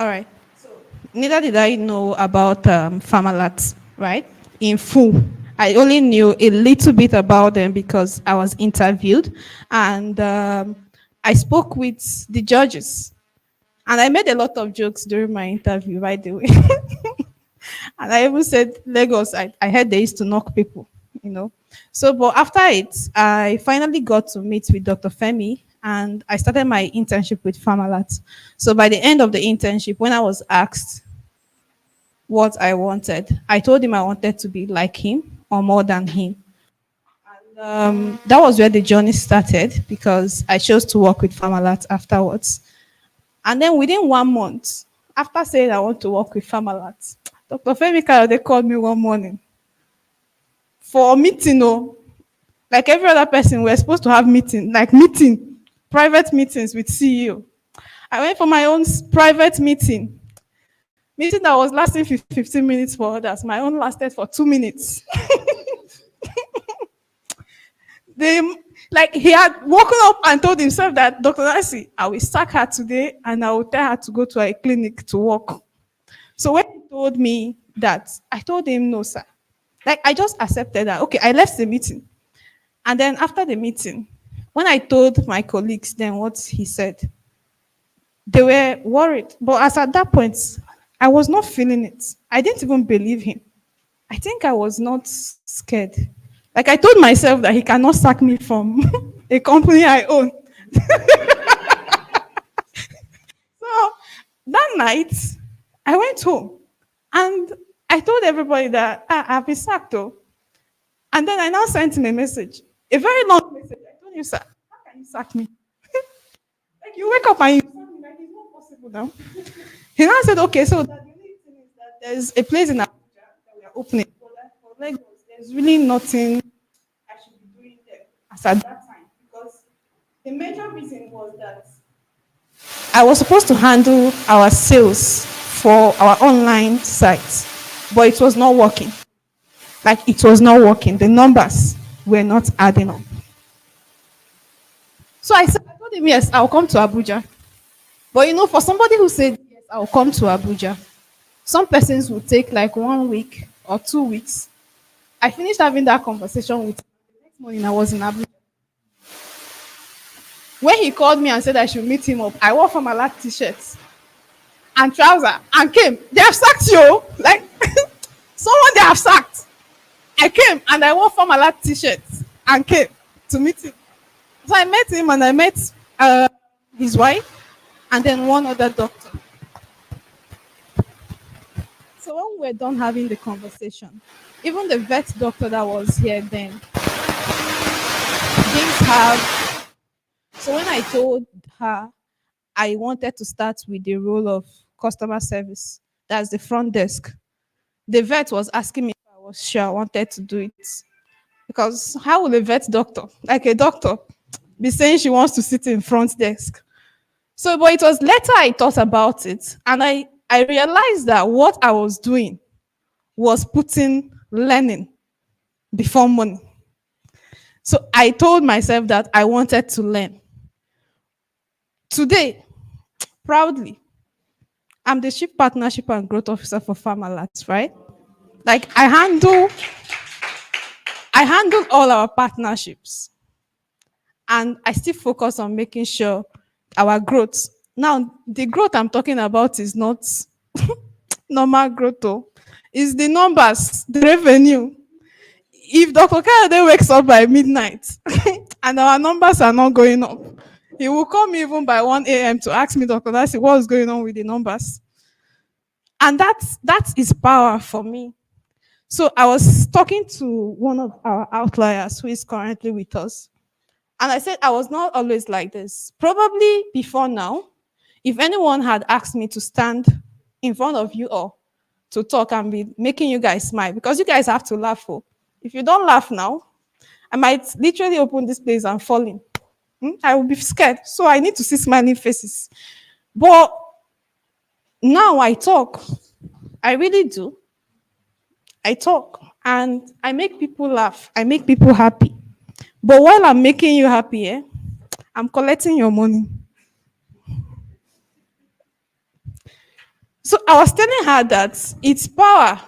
All right. Neither did I know about Farmalat, right? In full. I only knew a little bit about them because I was interviewed and I spoke with the judges. And I made a lot of jokes during my interview, by the way. And I even said, Lagos, I heard they used to knock people, you know. So, but after it, I finally got to meet with Dr. Femi and I started my internship with Farmalat. So by the end of the internship, when I was asked what I wanted, I told him I wanted to be like him or more than him. That was where the journey started because I chose to work with Farmalat afterwards. And then within 1 month, after saying I want to work with Farmalat, Dr. Femi Kayode called me one morning for a meeting. Oh, like every other person, we're supposed to have private meetings with CEO. I went for my own private meeting that was lasting 15 minutes for others. My own lasted for 2 minutes. They like he had woken up and told himself that Dr. Nancy, I will sack her today and I will tell her to go to a clinic to work. So when he told me that, I told him no, sir. Like I just accepted that. Okay, I left the meeting. And then after the meeting, when I told my colleagues then what he said, they were worried. But as at that point, I was not feeling it. I didn't even believe him. I think I was not scared. Like I told myself that he cannot sack me from a company I own. So that night, I went home and I told everybody that I've been sacked though. And then I now sent him a message, a very long message. I told you, sir, how can you sack me? Like you wake up and you sack me, like it's not possible now. He now said, okay, so that the only thing is that there's a place in Abuja that we are opening. For Lagos, there's really nothing I should be doing there as at that time. Because the major reason was that I was supposed to handle our sales for our online sites, but it was not working. Like it was not working. The numbers were not adding up. So I told him, yes, I'll come to Abuja. But you know, for somebody who said, yes, I'll come to Abuja, some persons will take like 1 week or 2 weeks. I finished having that conversation with him. The next morning I was in Abuja. When he called me and said I should meet him up, I wore from my last t-shirts and trouser and came. They have sacked you. Like someone they have sacked. I came and I wore from my last t-shirts and came to meet him. So I met him and I met his wife and then one other doctor. So when we were done having the conversation, even the vet doctor that was here then didn't have. So when I told her I wanted to start with the role of customer service, that's the front desk, the vet was asking me if I was sure I wanted to do it. Because how will a vet doctor, like a doctor, be saying she wants to sit in front desk? So, but it was later I thought about it and I realized that what I was doing was putting learning before money. So I told myself that I wanted to learn. Today, proudly, I'm the Chief Partnership and Growth Officer for Farmalat, right? Like I handle all our partnerships and I still focus on making sure our growth. Now, the growth I'm talking about is not normal growth, though. It's the numbers, the revenue. If Dr. Kayode wakes up by midnight and our numbers are not going up, he will call me even by 1 a.m. to ask me, Dr. Nancy, what's going on with the numbers? And that is power for me. So I was talking to one of our outliers who is currently with us. And I said I was not always like this. Probably before now, if anyone had asked me to stand in front of you all to talk and be making you guys smile, because you guys have to laugh for. If you don't laugh now, I might literally open this place and fall in. I will be scared. So I need to see smiling faces. But now I talk. I really do. I talk and I make people laugh. I make people happy. But while I'm making you happy, I'm collecting your money. So I was telling her that it's power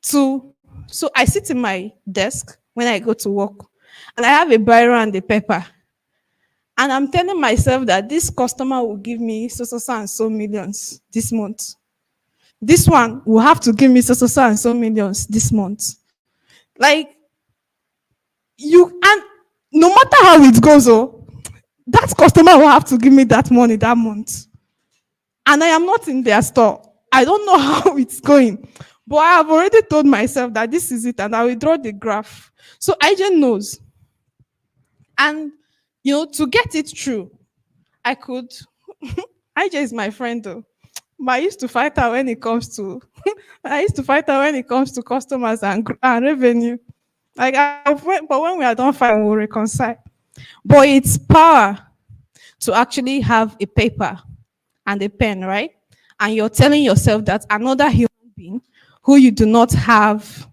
to, so I sit in my desk when I go to work and I have a biro and a paper. And I'm telling myself that this customer will give me so and so millions this month. This one will have to give me so and so millions this month. Like you, and no matter how it goes, oh, that customer will have to give me that money that month. And I am not in their store. I don't know how it's going. But I have already told myself that this is it and I will draw the graph. So IJ knows. And to get it through, I could IJ is my friend though. But I used to fight her when it comes to I used to fight her when it comes to customers and revenue. But when we are done fighting, we'll reconcile. But it's power to actually have a paper and a pen, right? And you're telling yourself that another human being who you do not have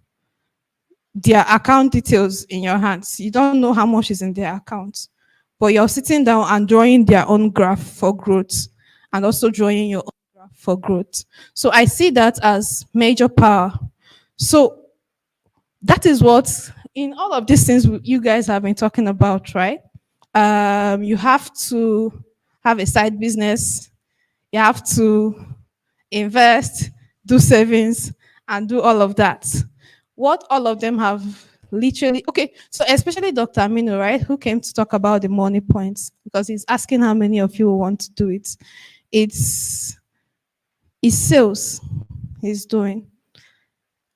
their account details in your hands, you don't know how much is in their account, but you're sitting down and drawing their own graph for growth and also drawing your own graph for growth. So I see that as major power. So that is what, in all of these things you guys have been talking about, right? You have to have a side business, you have to invest, do savings, and do all of that. What all of them have literally, okay, so especially Dr. Aminu, right, who came to talk about the money points, because he's asking how many of you want to do it. It's sales he's doing.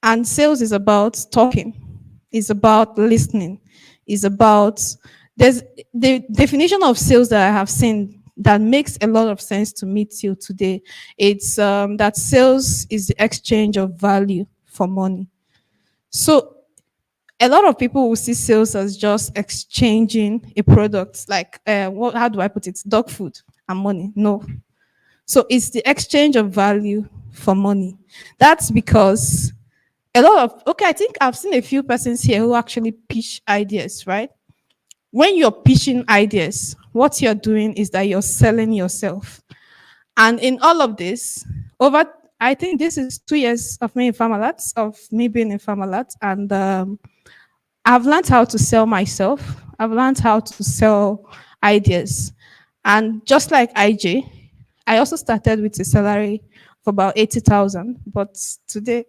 And sales is about talking, it's about listening, it's about, there's the definition of sales that I have seen that makes a lot of sense to me till today. It's that sales is the exchange of value for money. So a lot of people will see sales as just exchanging a product, like how do I put it? Dog food and money. No. So it's the exchange of value for money. That's because a lot of, okay, I think I've seen a few persons here who actually pitch ideas, right? When you're pitching ideas, what you're doing is that you're selling yourself. And in all of this, over, I think this is 2 years of me in Farmalat, of me being in Farmalat, and I've learned how to sell myself. I've learned how to sell ideas. And just like IJ, I also started with a salary of about 80,000, but today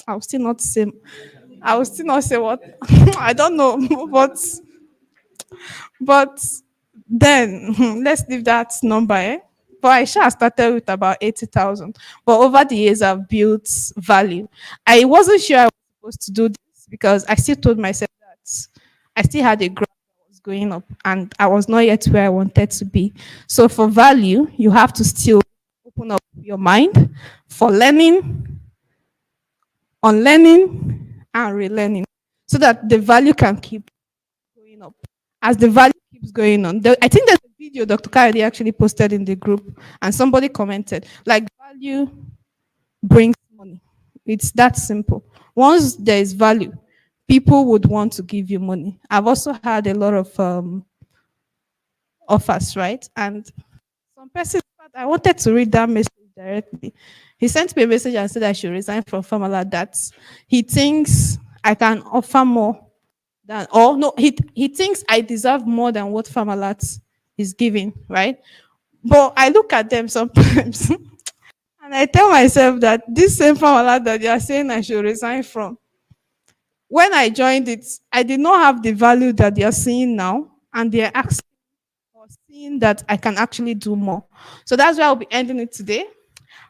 I'll still not say, I will still not say what, I don't know, but then let's leave that number. But I sure started with about 80,000. But over the years, I've built value. I wasn't sure I was supposed to do this because I still told myself that I still had a graph that was going up and I was not yet where I wanted to be. So for value, you have to still open up your mind for learning, unlearning, and relearning so that the value can keep going up. As the value keeps going on, I think there's a video Dr. Kayode actually posted in the group, and somebody commented, like, value brings money. It's that simple. Once there is value, people would want to give you money. I've also had a lot of offers, right? And some person, I wanted to read that message directly. He sent me a message and said I should resign from Famala, that he thinks I can offer more than, or no, he thinks I deserve more than what Farmalat is giving, right? But I look at them sometimes and I tell myself that this same Farmalat that they are saying I should resign from, when I joined it, I did not have the value that they are seeing now, and they are asking or seeing that I can actually do more. So that's why I'll be ending it today.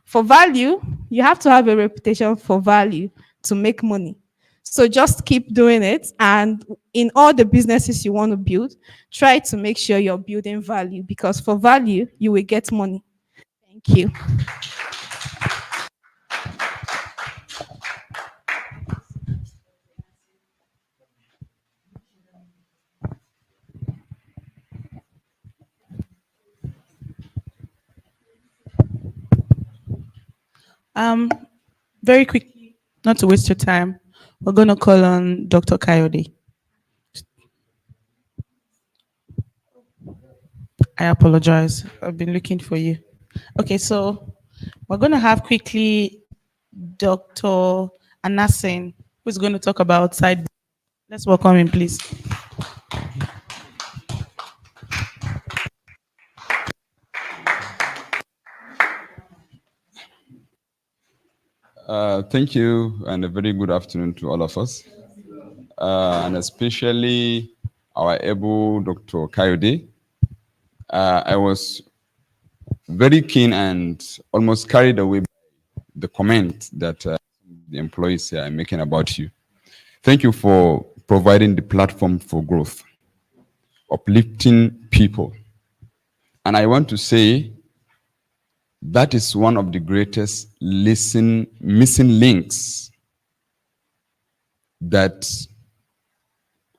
For value, you have to have a reputation for value to make money. So just keep doing it. And in all the businesses you want to build, try to make sure you're building value, because for value, you will get money. Thank you. Um, Very quickly, not to waste your time, we're going to call on Dr. Kayode. I apologize. I've been looking for you. Okay, so We're going to have quickly Dr. Anasin, who's going to talk about side. Let's welcome him, please. Thank you, and a very good afternoon to all of us, and especially our able Dr. Kayode. I was very keen and almost carried away by the comment that the employees are making about you. Thank you for providing the platform for growth, uplifting people. And I want to say that is one of the greatest missing links that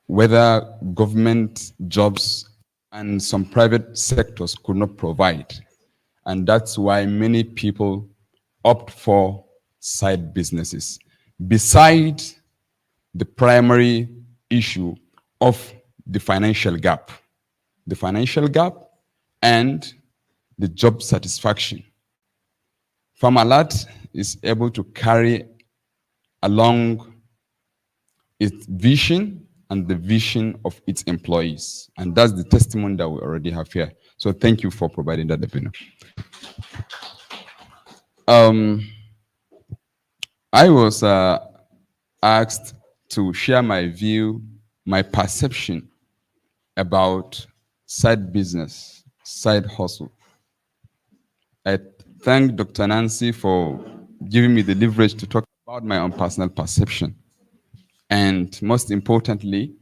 whether government jobs and some private sectors could not provide. And that's why many people opt for side businesses, beside the primary issue of the financial gap and the job satisfaction. Farmalat is able to carry along its vision and the vision of its employees. And that's the testimony that we already have here. So thank you for providing that opinion. I was asked to share my view, my perception about side business, side hustle. I thank Dr. Nancy for giving me the leverage to talk about my own personal perception. And most importantly,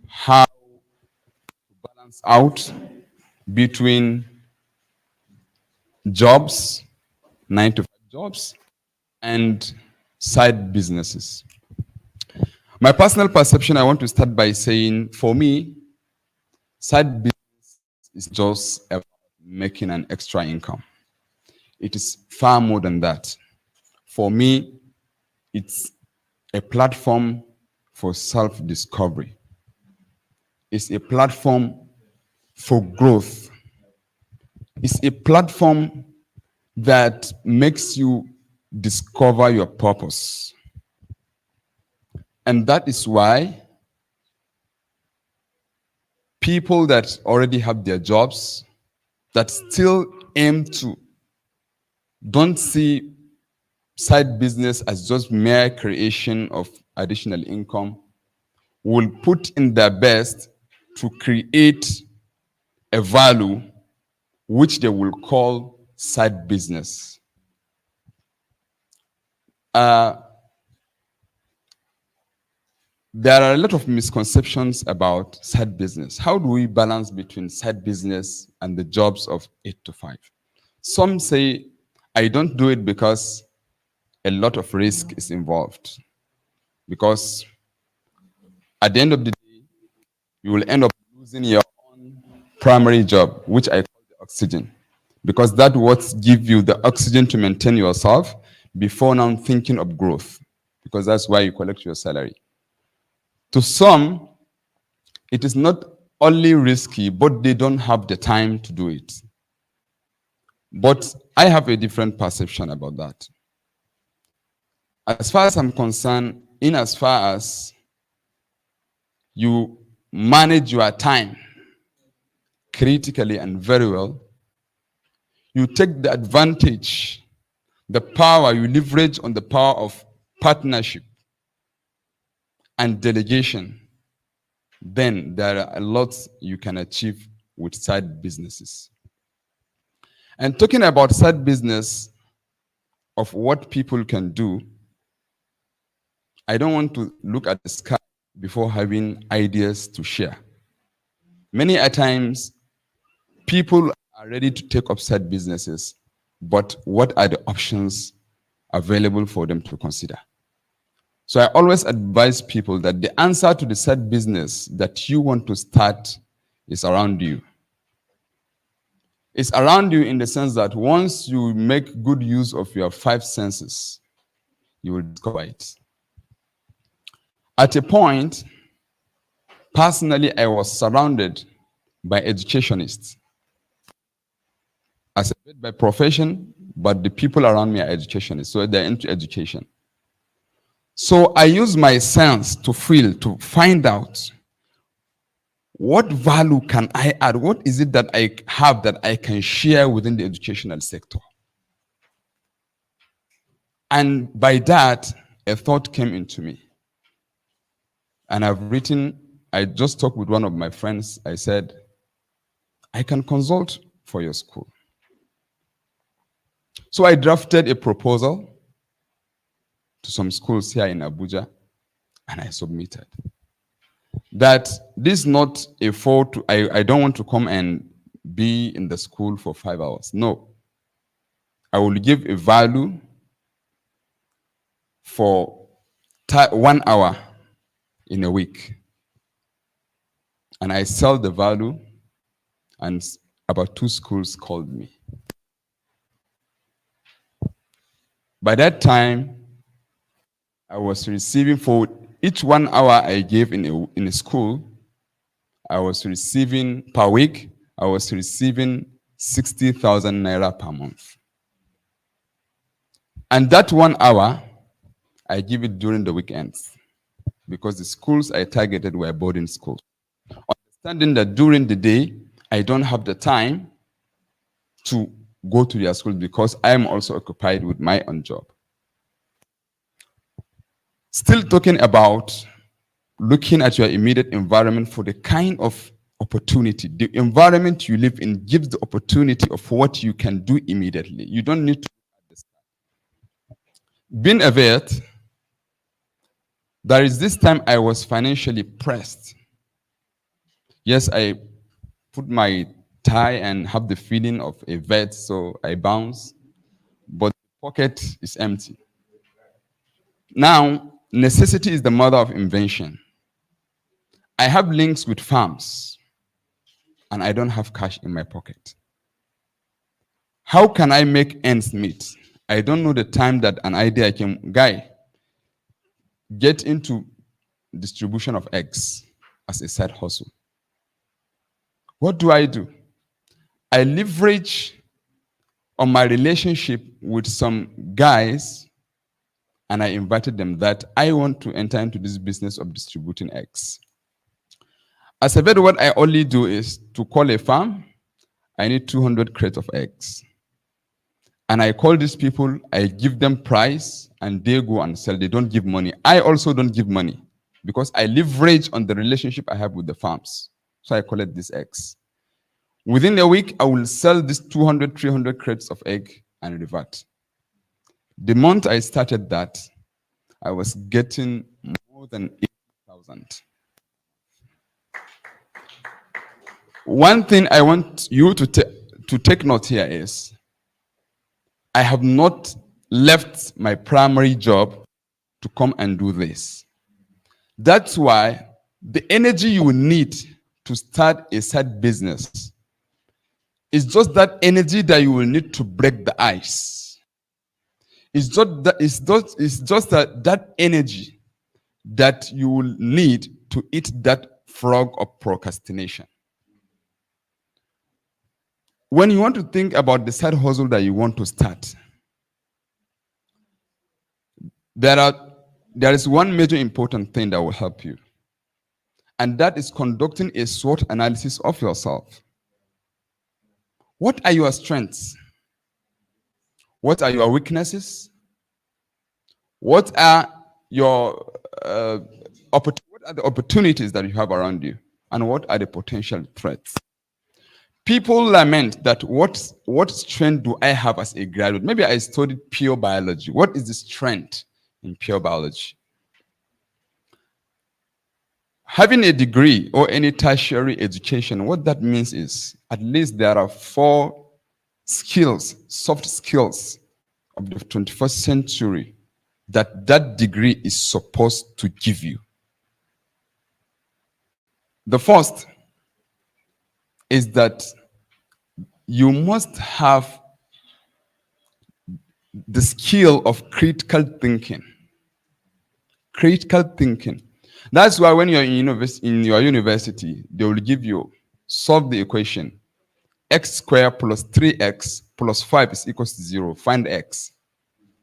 how to balance out between jobs, 9-to-5 jobs, and side businesses. My personal perception, I want to start by saying, for me, side business is just about making an extra income. It is far more than that. For me, it's a platform for self-discovery. It's a platform for growth. It's a platform that makes you discover your purpose. And that is why people that already have their jobs, that still aim to, don't see side business as just mere creation of additional income, will put in their best to create a value which they will call side business. There are a lot of misconceptions about side business. How do we balance between side business and the jobs of 8-to-5? Some say, I don't do it because a lot of risk is involved. Because at the end of the day, you will end up losing your own primary job, which I call the oxygen. Because that's what gives you the oxygen to maintain yourself before now thinking of growth. Because that's why you collect your salary. To some, it is not only risky, but they don't have the time to do it. But I have a different perception about that. As far as I'm concerned, in as far as you manage your time critically and very well, you take the advantage, the power, you leverage on the power of partnership and delegation, then there are a lot you can achieve with side businesses. And talking about side business of what people can do, I don't want to look at the sky before having ideas to share. Many a times, people are ready to take up side businesses, but what are the options available for them to consider? So I always advise people that the answer to the side business that you want to start is around you. It's around you in the sense that once you make good use of your 5 senses, you will discover it. At a point, personally, I was surrounded by educationists. As a vet by profession, but the people around me are educationists, so they're into education. So I use my sense to feel, to find out what value can I add? What is it that I have that I can share within the educational sector? And by that, a thought came into me. And I just talked with one of my friends. I said, I can consult for your school. So I drafted a proposal to some schools here in Abuja, and I submitted. That this is not a fault. I don't want to come and be in the school for 5 hours. No. I will give a value for 1 hour in a week. And I sell the value, and about 2 schools called me. By that time, I was receiving, for each 1 hour I gave in a school, I was receiving per week, I was receiving 60,000 naira per month. And that 1 hour, I give it during the weekends, because the schools I targeted were boarding schools. Understanding that during the day, I don't have the time to go to their school because I am also occupied with my own job. Still talking about looking at your immediate environment for the kind of opportunity. The environment you live in gives the opportunity of what you can do immediately. You don't need to look at this. Being a vet, there is this time I was financially pressed. Yes, I put my tie and have the feeling of a vet, so I bounce, but the pocket is empty. Now, necessity is the mother of invention. I have links with farms, and I don't have cash in my pocket. How can I make ends meet? I don't know the time that an idea can, get into distribution of eggs as a side hustle. What do? I leverage on my relationship with some guys, and I invited them that I want to enter into this business of distributing eggs. As a vet, what I only do is to call a farm, I need 200 crates of eggs. And I call these people, I give them price, and they go and sell. They don't give money. I also don't give money because I leverage on the relationship I have with the farms. So I collect these eggs. Within a week, I will sell these 200, 300 crates of egg and revert. The month I started that, I was getting more than 80,000. One thing I want you to take note here is, I have not left my primary job to come and do this. That's why the energy you will need to start a side business is just that energy that you will need to break the ice. It's just that energy that you will need to eat that frog of procrastination. When you want to think about the side hustle that you want to start, there is one major important thing that will help you, and that is conducting a SWOT analysis of yourself. What are your strengths? What are your weaknesses? What are your what are the opportunities that you have around you, and what are the potential threats? People lament that what strength do I have as a graduate? Maybe I studied pure biology. What is the strength in pure biology? Having a degree or any tertiary education, what that means is at least there are 4 skills, soft skills of the 21st century that degree is supposed to give you. The first is that you must have the skill of critical thinking. Critical thinking. That's why when you're in your university, they will give you, solve the equation, x squared plus 3x plus 5 is equals to 0. Find x.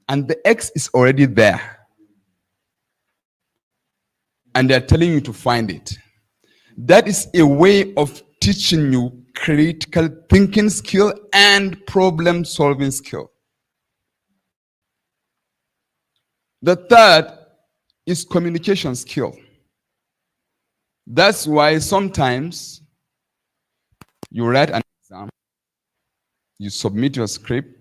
And the x is already there. And they're telling you to find it. That is a way of teaching you critical thinking skill and problem solving skill. The third is communication skill. That's why sometimes you write an exam, you submit your script,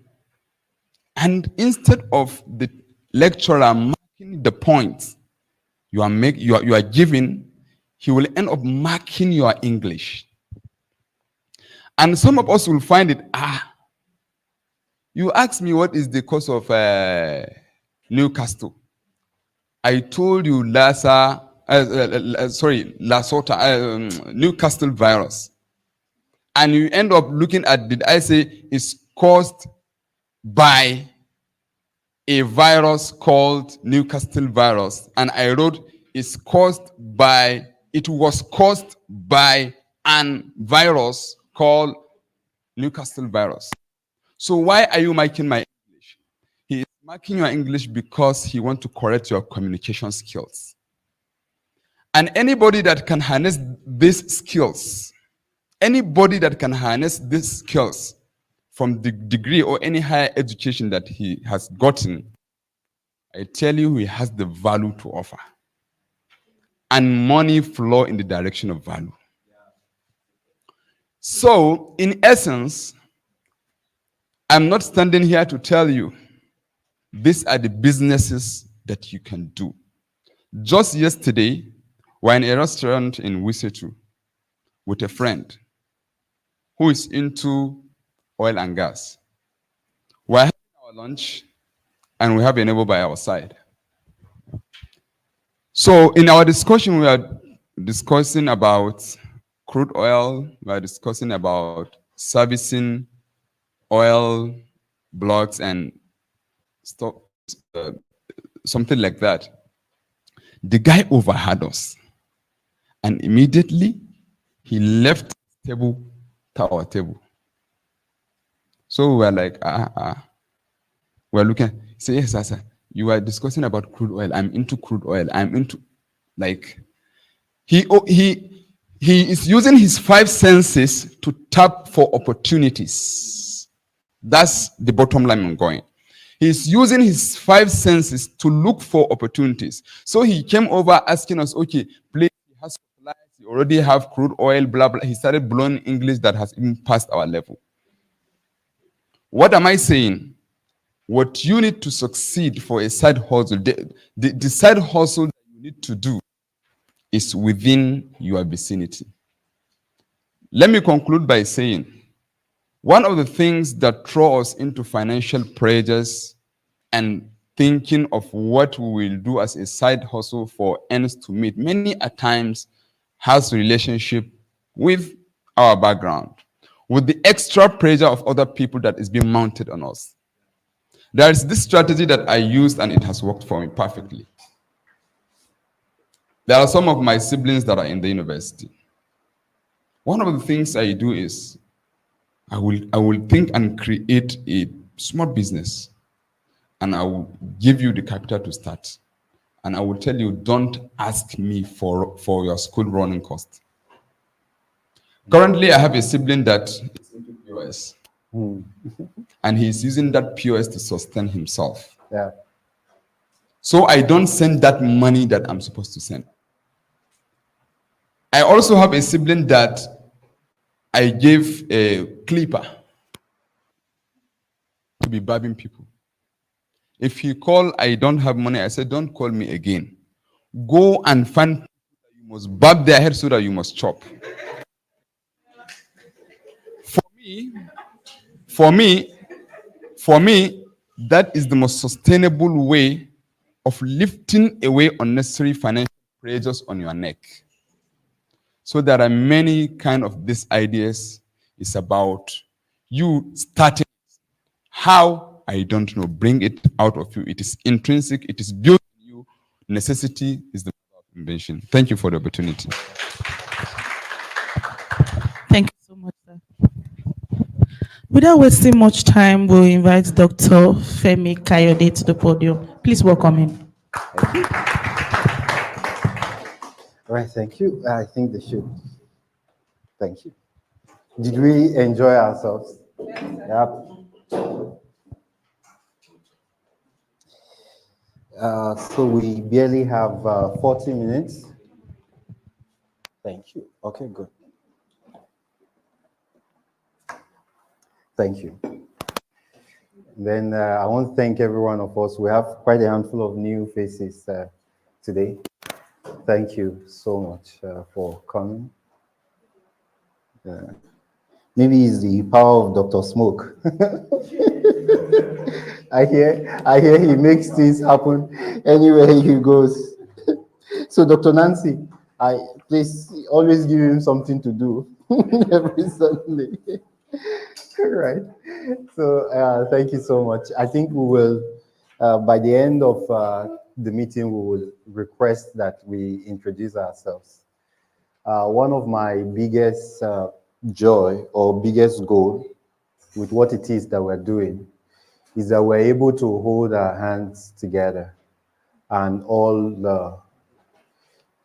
and instead of the lecturer marking the points you are giving, he will end up marking your English. And some of us will find it, you asked me what is the cause of Newcastle. I told you Newcastle virus. And you end up looking at, did I say it's caused by a virus called Newcastle virus? And I wrote it was caused by an virus called Newcastle virus. So why are you marking my English? He is marking your English because he wants to correct your communication skills. And anybody that can harness these skills, from the degree or any higher education that he has gotten, I tell you, he has the value to offer. And money flow in the direction of value. So, in essence, I'm not standing here to tell you these are the businesses that you can do. Just yesterday, we're in a restaurant in Wisetu with a friend who is into oil and gas. We're having our lunch and we have a neighbor by our side. So in our discussion, we are discussing about crude oil, we are discussing about servicing oil blocks and stuff, something like that. The guy overheard us, and immediately he left the table to our table. So we were like, we're looking. Say, yes, sir. You are discussing about crude oil. I'm into crude oil. I'm into, like, he is using his 5 senses to tap for opportunities. That's the bottom line I'm going. He's using his 5 senses to look for opportunities. So he came over asking us, okay, please, he has supplies, he already have crude oil, blah, blah. He started blowing English that has even passed our level. What am I saying? What you need to succeed for a side hustle, the side hustle that you need to do is within your vicinity. Let me conclude by saying, one of the things that throw us into financial pressures and thinking of what we will do as a side hustle for ends to meet, many a times has relationship with our background, with the extra pressure of other people that is being mounted on us. There is this strategy that I used and it has worked for me perfectly. There are some of my siblings that are in the university. One of the things I do is I will think and create a small business, and I will give you the capital to start. And I will tell you, don't ask me for your school running cost. Currently, I have a sibling that is into POS. And he's using that POS to sustain himself. Yeah. So I don't send that money that I'm supposed to send. I also have a sibling that I gave a clipper to be barbing people. If he call, I don't have money, I said, don't call me again. Go and find people that you must barb their head so that you must chop. For me, that is the most sustainable way of lifting away unnecessary financial pressures on your neck. So there are many kind of these ideas. It's about you starting. How? I don't know. Bring it out of you. It is intrinsic. It is built in you. Necessity is the mother of invention. Thank you for the opportunity. Thank you so much, sir. Without wasting much time, we'll invite Dr. Femi Kayode to the podium. Please welcome him. Thank you. All right, thank you. I think they should. Thank you. Did we enjoy ourselves? Yep. So we barely have 40 minutes. Thank you. Okay, good. Thank you. Then I want to thank every one of us. We have quite a handful of new faces today. Thank you so much for coming. Maybe it's the power of Dr. Smoke. I hear he makes things happen anywhere he goes. So Dr. Nancy, please always give him something to do every Sunday. All right. So thank you so much. I think we will, by the end of the meeting, we will request that we introduce ourselves. One of my biggest joy or biggest goal with what it is that we're doing is that we're able to hold our hands together and all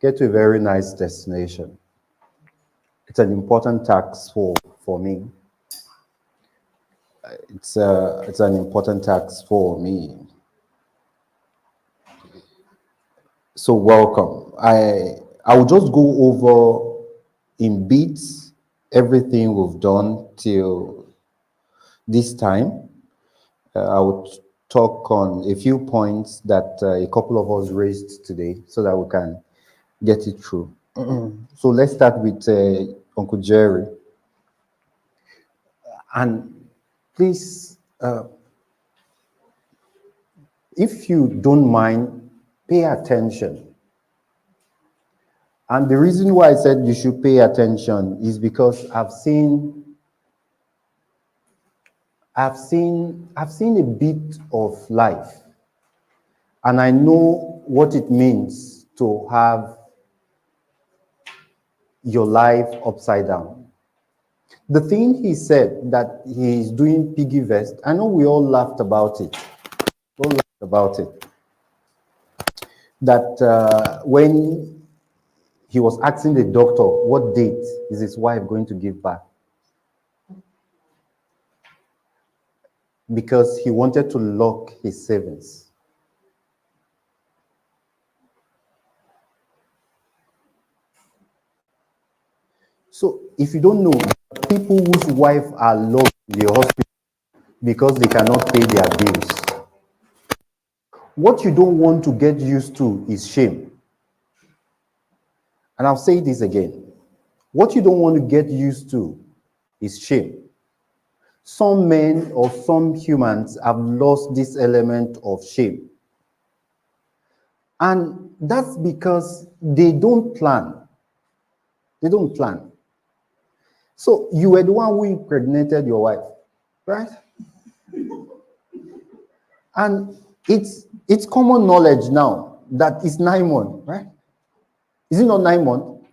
get to a very nice destination. It's an important task for me. It's an important task for me. So welcome. I will just go over in bits everything we've done till this time. I would talk on a few points that a couple of us raised today so that we can get it through. So let's start with Uncle Jerry. And please, if you don't mind, pay attention. And the reason why I said you should pay attention is because I've seen a bit of life, and I know what it means to have your life upside down. The thing he said that he's doing piggy vest, I know we all laughed about it. That when he was asking the doctor what date is his wife going to give back, because he wanted to lock his savings. So if you don't know, people whose wives are locked in the hospital because they cannot pay their bills. What you don't want to get used to is shame. And I'll say this again. What you don't want to get used to is shame. Some men or some humans have lost this element of shame. And that's because they don't plan. They don't plan. So you were the one who impregnated your wife, right? And it's common knowledge now that it's 9 months, right? Is it not 9 months?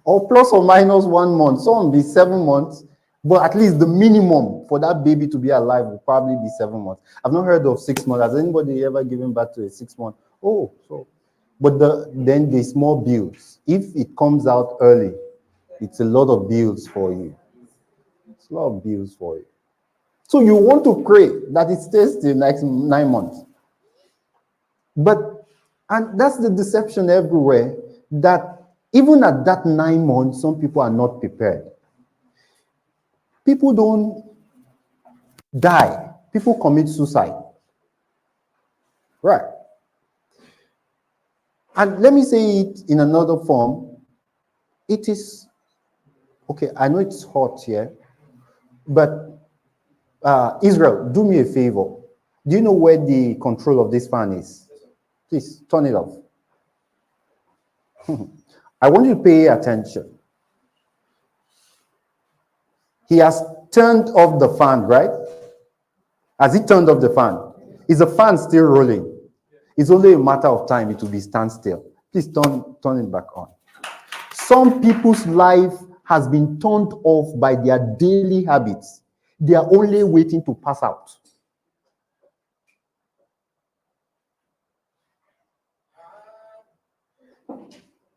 Or plus or minus 1 month. Some will be 7 months. But at least the minimum for that baby to be alive will probably be 7 months. I've not heard of 6 months. Has anybody ever given birth to a 6 month? Oh, so. But then the small bills. If it comes out early, it's a lot of bills for you. It's a lot of bills for you. So you want to pray that it stays till next 9 months. And that's the deception everywhere, that even at that 9 months, some people are not prepared. People don't die. People commit suicide. Right. And let me say it in another form. It is, okay, I know it's hot here, but Israel, do me a favor. Do you know where the control of this fan is? Please, turn it off. I want you to pay attention. He has turned off the fan, right? Has he turned off the fan? Is the fan still rolling? It's only a matter of time it will be standstill. Please turn it back on. Some people's life has been turned off by their daily habits. They are only waiting to pass out.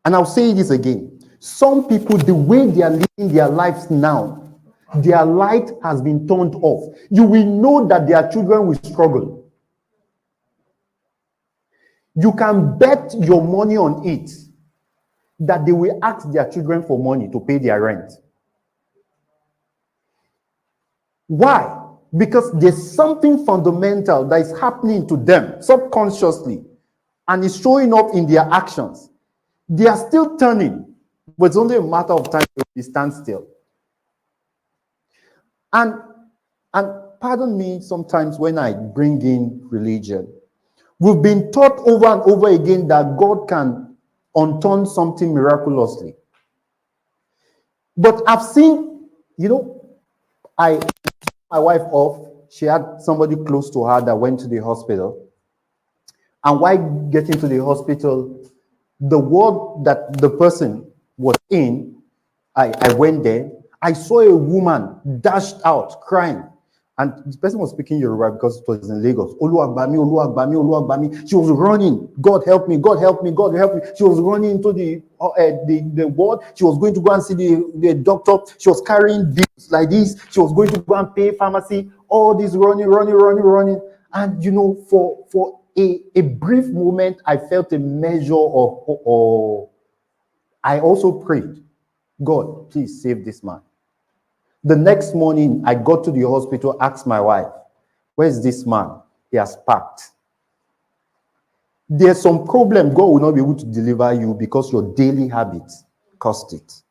And I'll say this again. Some people, the way they are living their lives now, their light has been turned off. You will know that their children will struggle. You can bet your money on it that they will ask their children for money to pay their rent. Why? Because there's something fundamental that is happening to them subconsciously and is showing up in their actions. They are still turning, but it's only a matter of time to be stand still. And pardon me sometimes when I bring in religion. We've been taught over and over again that God can unturn something miraculously. But I've seen, I took my wife off. She had somebody close to her that went to the hospital. And while getting to the hospital, the ward that the person was in, I went there. I saw a woman dashed out, crying. And the person was speaking Yoruba because it was in Lagos. Oluwagbami, Oluwagbami, Oluwagbami. She was running. God help me, God help me, God help me. She was running into the ward. She was going to go and see the doctor. She was carrying bills like this. She was going to go and pay pharmacy. All this running. And for a brief moment, I felt a measure of I also prayed, God, please save this man. The next morning, I got to the hospital, asked my wife, where's this man? He has packed. There's some problem God will not be able to deliver you because your daily habits cost it.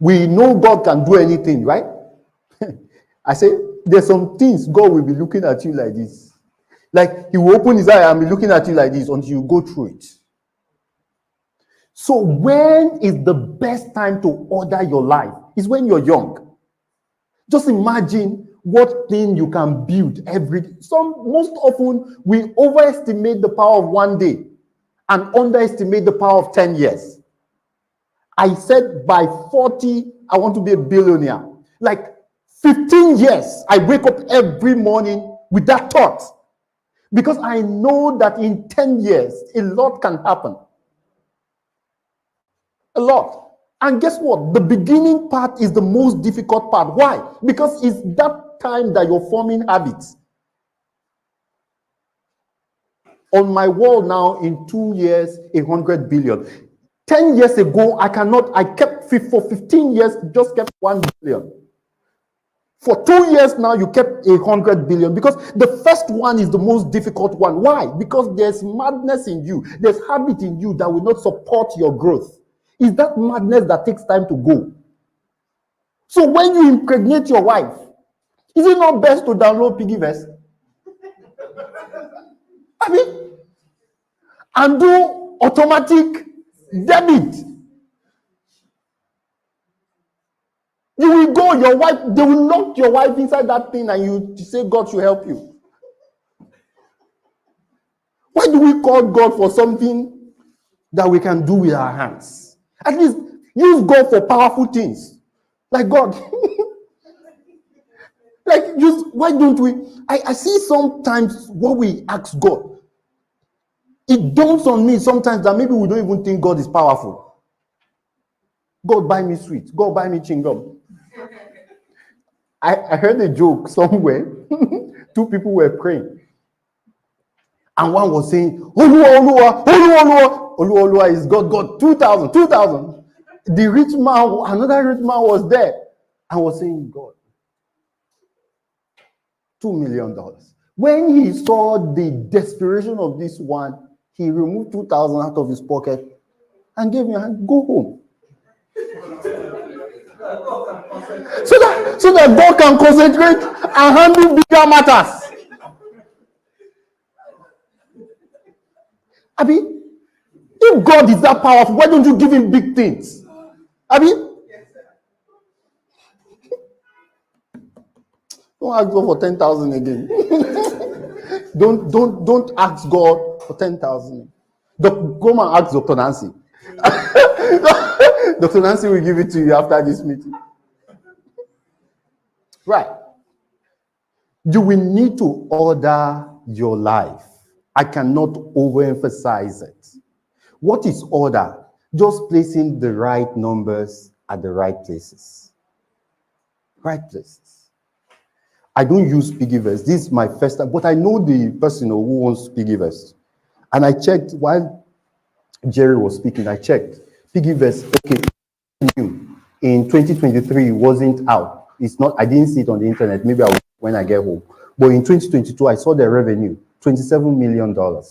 We know God can do anything, right? I say, there's some things God will be looking at you like this. Like he will open his eye and be looking at you like this until you go through it. So when is the best time to order your life? It's when you're young. Just imagine what thing you can build every day. Most often we overestimate the power of one day and underestimate the power of 10 years. I said by 40, I want to be a billionaire. Like 15 years, I wake up every morning with that thought. Because I know that in 10 years, a lot can happen. A lot. And guess what? The beginning part is the most difficult part. Why? Because it's that time that you're forming habits. On my wall now, in 2 years, 100 billion. 10 years ago, I kept for 15 years, just kept 1 billion. For 2 years now, you kept 100 billion because the first one is the most difficult one. Why? Because there's madness in you. There's habit in you that will not support your growth. It's that madness that takes time to go. So when you impregnate your wife, is it not best to download Piggyverse? And do automatic debit. You will go, your wife, they will lock your wife inside that thing and you say God should help you. Why do we call God for something that we can do with our hands? At least use God for powerful things. Like God. Why don't we? I see sometimes what we ask God. It dawns on me sometimes that maybe we don't even think God is powerful. God buy me sweet. God buy me chewing-gum. I heard a joke somewhere. Two people were praying. And one was saying, Oluwa, Oluwa, Oluwa, Oluwa. Oluwa is God, 2,000. The rich man, another rich man was there and was saying, God, $2 million. When he saw the desperation of this one, he removed 2,000 out of his pocket and gave me a hand, go home. So that God can concentrate and handle bigger matters. If God is that powerful, why don't you give him big things? Don't ask God for 10,000 again. don't ask God for 10,000. Come and ask Dr. Nancy. Dr. Nancy will give it to you after this meeting. Right. You will need to order your life. I cannot overemphasize it. What is order? Just placing the right numbers at the right places. Right places. I don't use Piggyverse. This is my first time, but I know the person who owns Piggyverse. And I checked while Jerry was speaking, I checked. Piggyverse, okay, in 2023 wasn't out. It's not, I didn't see it on the internet. Maybe I will when I get home. But in 2022, I saw their revenue, $27 million. That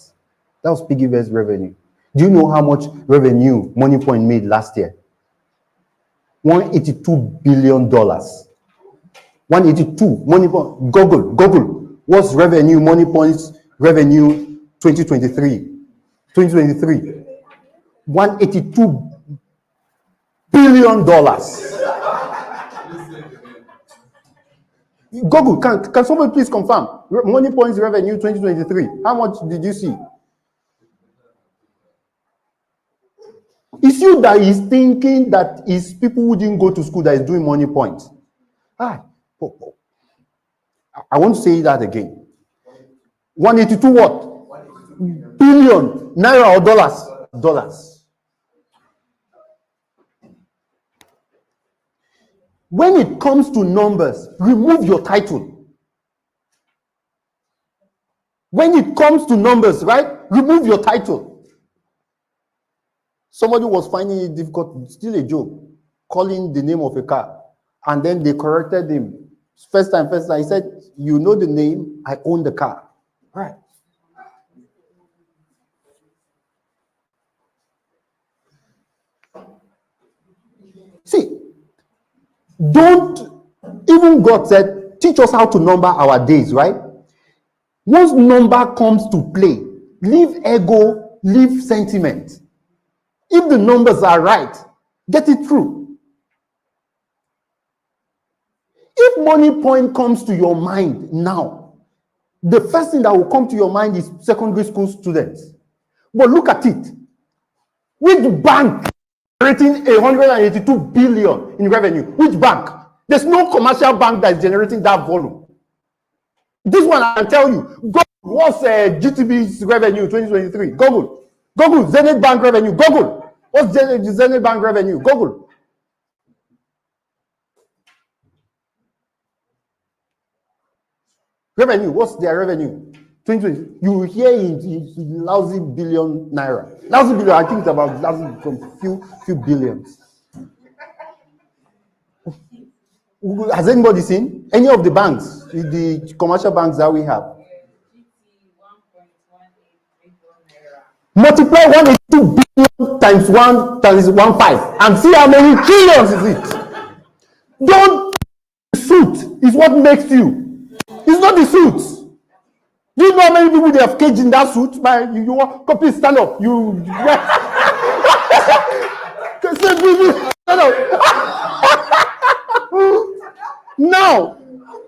was Piggyverse revenue. Do you know how much revenue MoneyPoint made last year? $182 billion. 182. MoneyPoint. Google. What's revenue? MoneyPoint's revenue 2023. 182 billion dollars. Google, can somebody please confirm? MoneyPoint's revenue 2023. How much did you see? It's you that is thinking that is people who didn't go to school that is doing MoneyPoint. I want to say that again. 182 what? Billion, naira or dollars? Dollars. When it comes to numbers, remove your title. When it comes to numbers, right? Remove your title. Somebody was finding it difficult, still a joke, calling the name of a car. And then they corrected him. First time, he said, you know the name, I own the car. Right. See, don't, even God said, teach us how to number our days, right? Once number comes to play, leave ego, leave sentiment. If the numbers are right, get it through. If MoneyPoint comes to your mind now, the first thing that will come to your mind is secondary school students. But look at it. Which bank generating 182 billion in revenue? Which bank? There's no commercial bank that is generating that volume. This one I can tell you. Google, what's GTB's revenue 2023? Google. Zenith Bank revenue. Google. What's Zenith Bank revenue? Google. Revenue. What's their revenue? 2020. You will hear in lousy billion naira. Lousy billion. I think it's about lousy few billions. Has anybody seen any of the banks, the commercial banks that we have? Multiply 182 billion times 1.15 and see how many trillions is it. Don't the suit is what makes you. It's not the suit. Do you know how many people they have caged in that suit? You want please stand up. Stand up. Now,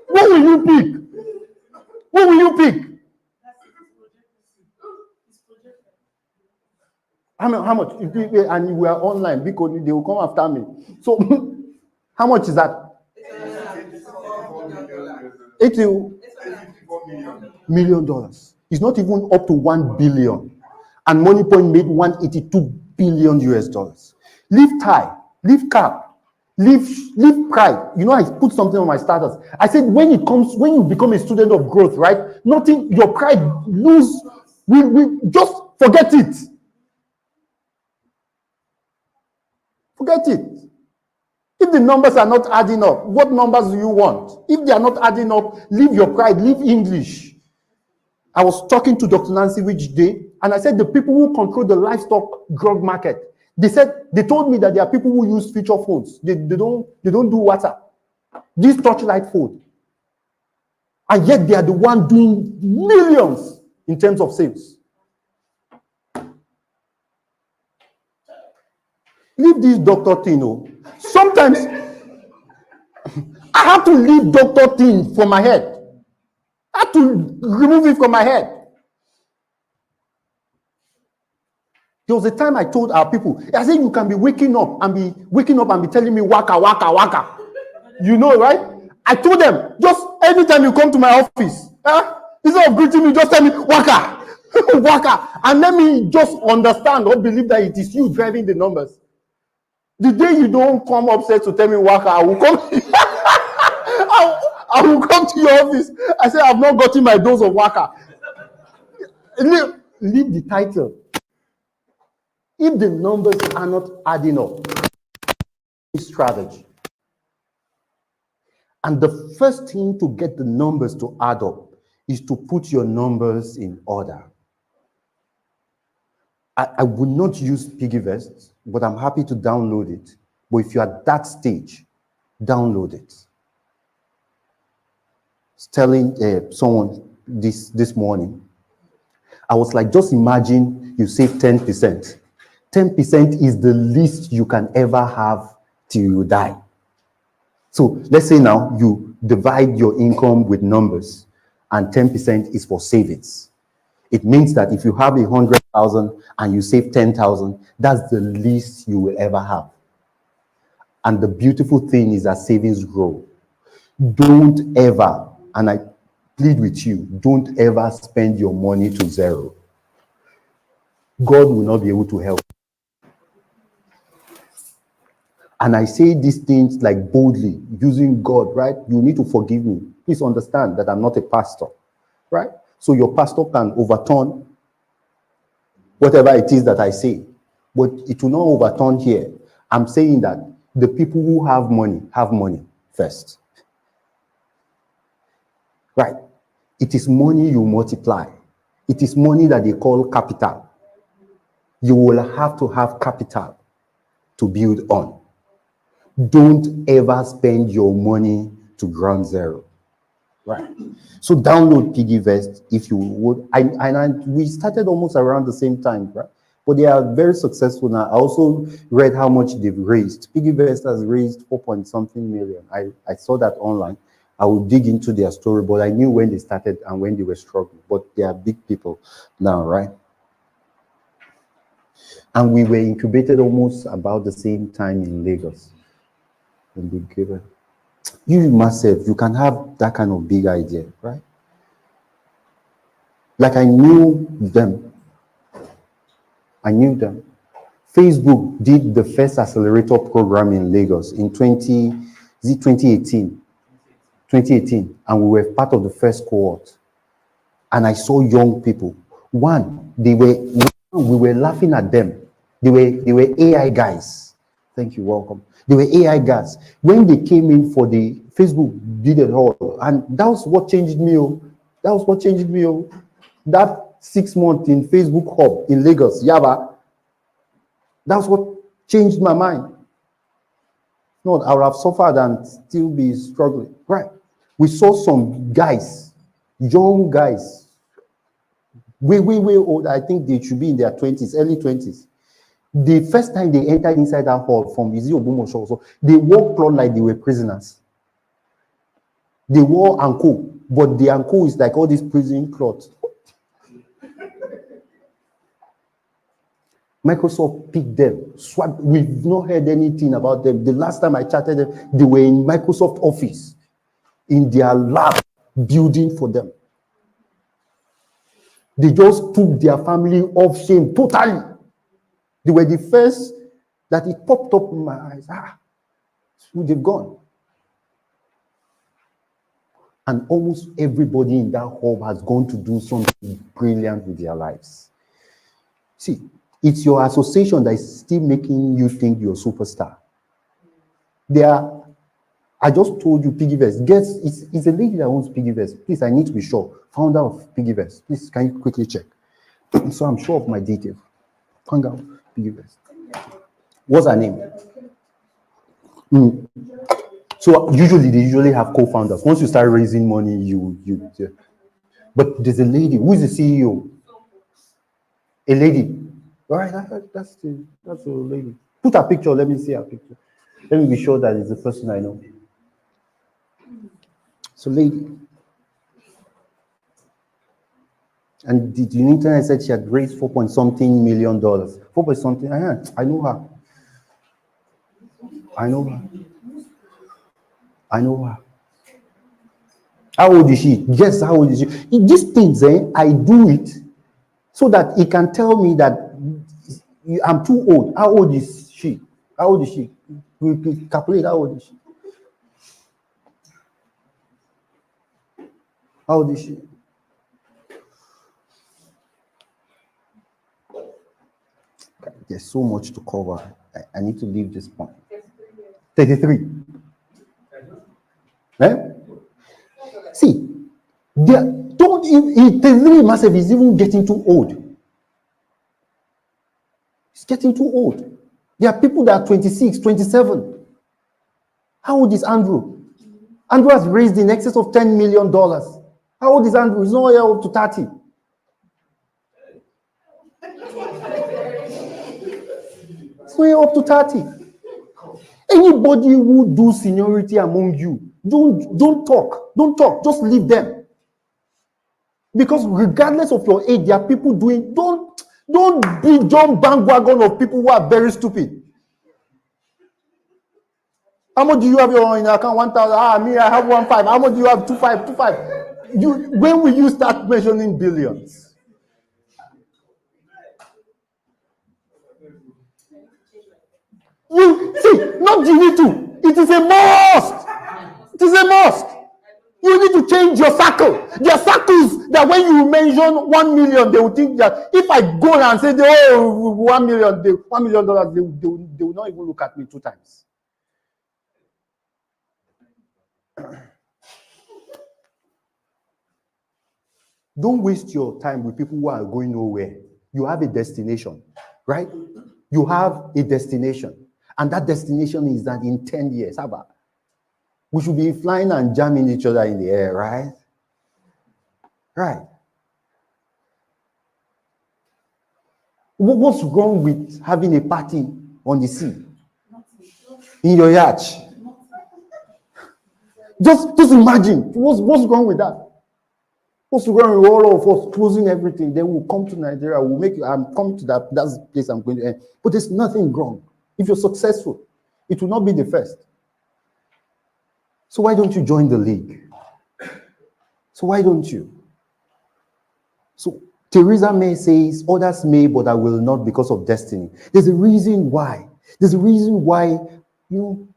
what will you pick? What will you pick? How much? And we are online because they will come after me. So, how much is that? $80 million. It's not even up to 1 billion. And MoneyPoint made 182 billion US dollars. Leave tie, leave cap, leave pride. You know, I put something on my status. I said, when you become a student of growth, right? Nothing, your pride lose. We just forget it. Forget it. If the numbers are not adding up, what numbers do you want? If they are not adding up, leave your pride, leave English. I was talking to Dr. Nancy which day, and I said the people who control the livestock drug market, they told me that there are people who use feature phones. They don't do WhatsApp. This torchlight phone. And yet they are the one doing millions in terms of sales. Leave this doctor thing. Sometimes I have to leave doctor thing from my head. I have to remove it from my head. There was a time I told our people, I said, you can be waking up and be telling me waka, waka, waka. You know, right? I told them, just anytime you come to my office, instead of greeting me, just tell me, Waka, Waka, and let me just understand or believe that it is you driving the numbers. The day you don't come upstairs to tell me Waka, I will come. I will come to your office. I say, I've not gotten my dose of Waka. Leave the title. If the numbers are not adding up, it's strategy. And the first thing to get the numbers to add up is to put your numbers in order. I would not use Piggyvest, but I'm happy to download it. But if you're at that stage, download it. Telling someone this morning, I was like, just imagine you save 10%. 10% is the least you can ever have till you die. So let's say now you divide your income with numbers and 10% is for savings. It means that if you have 100,000 and you save 10,000, that's the least you will ever have. And the beautiful thing is that savings grow. Don't ever, and I plead with you, don't ever spend your money to zero. God will not be able to help. And I say these things like boldly, using God, right? You need to forgive me. Please understand that I'm not a pastor, right? So your pastor can overturn whatever it is that I say, but it will not overturn here. I'm saying that the people who have money first, right? It is money you multiply. It is money that they call capital. You will have to have capital to build on. Don't ever spend your money to ground zero, right? So download Piggyvest if you would. We started almost around the same time, right? But they are very successful now. I also read how much they've raised. Piggyvest has raised 4 point something million. I saw that online. I will dig into their story, but I knew when they started and when they were struggling. But they are big people now, right? And we were incubated almost about the same time in Lagos. You myself, you can have that kind of big idea, right? Like I knew them. Facebook did the first accelerator program in Lagos in 2018, and we were part of the first cohort. And I saw young people. We were laughing at them. They were AI guys. Thank you, welcome. They were AI guys. When they came in for the Facebook did it all, and that was what changed me. That 6 months in Facebook Hub in Lagos, Yaba, that's what changed my mind. No, I would have suffered and still be struggling. Right. We saw some guys, young guys, way old. I think they should be in their 20s, early 20s. The first time they entered inside that hall from Izi Obumosho, so they wore clothes like they were prisoners. They wore anko, but the anko is like all these prison clothes. Microsoft picked them, swapped. We've not heard anything about them. The last time I chatted them, they were in Microsoft office, in their lab, building for them. They just took their family off shame totally. They were the first that it popped up in my eyes. So they've gone. And almost everybody in that hall has gone to do something brilliant with their lives. See, it's your association that is still making you think you're a superstar. I just told you Piggyvest. It's a lady that owns Piggyvest. Please, I need to be sure. Founder of Piggyvest. Please, can you quickly check? So I'm sure of my details. Founder of Piggyvest. What's her name? So they usually have co-founders. Once you start raising money, yeah. But there's a lady. Who is the CEO? A lady. All right, that's the lady. Put a picture. Let me see her picture. Let me be sure that it's the person I know. So, lady. And the internet said she had raised 4 point something million dollars. 4 point something. I know her. I know her. How old is she? Yes, how old is she? These things, I do it so that he can tell me that I'm too old. How old is she? How old is she? We calculate how old is she. How old is she? There's so much to cover. I need to leave this point. 33. Eh? See, don't 33 massive is even getting too old. It's getting too old. There are people that are 26, 27. How old is Andrew? Andrew has raised in excess of $10 million. How old is Andrew? He's not yet up to 30. He's not yet up to 30. Anybody who do seniority among you, don't talk, just leave them. Because regardless of your age, there are people doing, don't be John bandwagon of people who are very stupid. How much do you have your in account? 1,000. Me, I have 1.5. How much do you have? 2.5. When will you start mentioning billions? You see, not you need to. It is a must. It is a must. You need to change your circle. There are circles that when you mention 1 million, they will think that if I go and say, oh, 1 million, $1 million, they will not even look at me 2 times. Don't waste your time with people who are going nowhere. You have a destination, right? You have a destination. And that destination is that in 10 years, Sapa, we should be flying and jamming each other in the air, right? Right. What's wrong with having a party on the sea? In your yacht? Just imagine. What's wrong with that? What's wrong with all of us closing everything? Then we'll come to Nigeria. I'm coming to that's the place I'm going to end. But there's nothing wrong. If you're successful, it will not be the first. So why don't you join the league? So why don't you? So Theresa May says, others may, but I will not because of destiny. There's a reason why. There's a reason why you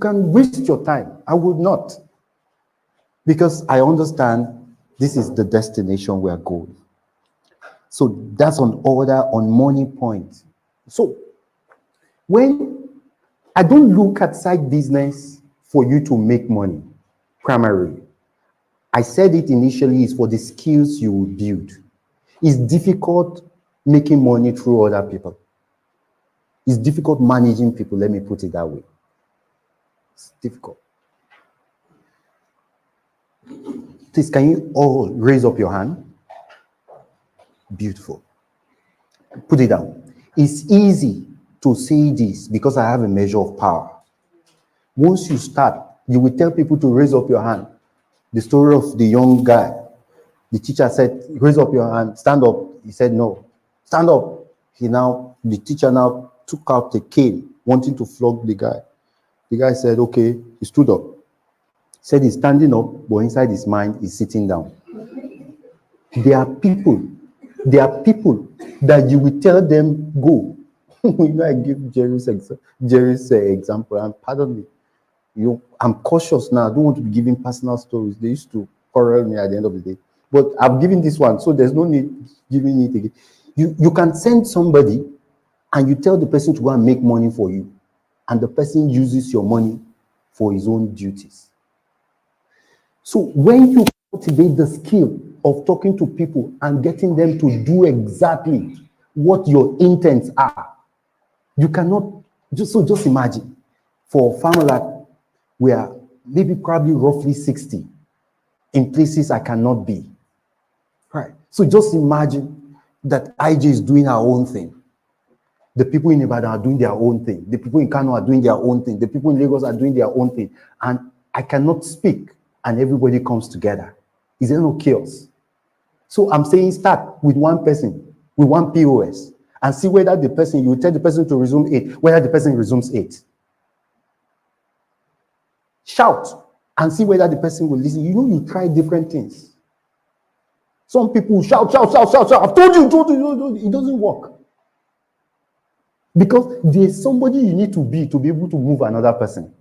can waste your time. I would not. Because I understand this is the destination we are going. So that's on order, on money point. So when I don't look at side business for you to make money, primarily. I said it initially is for the skills you will build. It's difficult making money through other people. It's difficult managing people, let me put it that way. It's difficult. Please, can you all raise up your hand? Beautiful. Put it down. It's easy to say this because I have a measure of power. Once you start, you will tell people to raise up your hand. The story of the young guy. The teacher said, raise up your hand, stand up. He said, no, stand up. The teacher now took out a cane, wanting to flog the guy. The guy said, okay, he stood up. Said he's standing up, but inside his mind, he's sitting down. There are people that you will tell them, go. I give Jerry's example, and pardon me. I'm cautious now. I don't want to be giving personal stories. They used to quarrel me at the end of the day. But I've given this one, so there's no need giving it again. You can send somebody and you tell the person to go and make money for you, and the person uses your money for his own duties. So when you cultivate the skill of talking to people and getting them to do exactly what your intents are, you cannot, just imagine, for a farmer that we are maybe probably roughly 60 in places I cannot be. Right. So just imagine that IJ is doing her own thing. The people in Ibadan are doing their own thing. The people in Kano are doing their own thing. The people in Lagos are doing their own thing. And I cannot speak, and everybody comes together. Is there no chaos? So I'm saying start with one person, with one POS, and see whether you tell the person to resume 8, whether the person resumes 8. Shout. and see whether the person will listen. You know, you try different things. Some people shout, shout, shout, shout, shout. I've told you, it doesn't work. Because there's somebody you need to be able to move another person.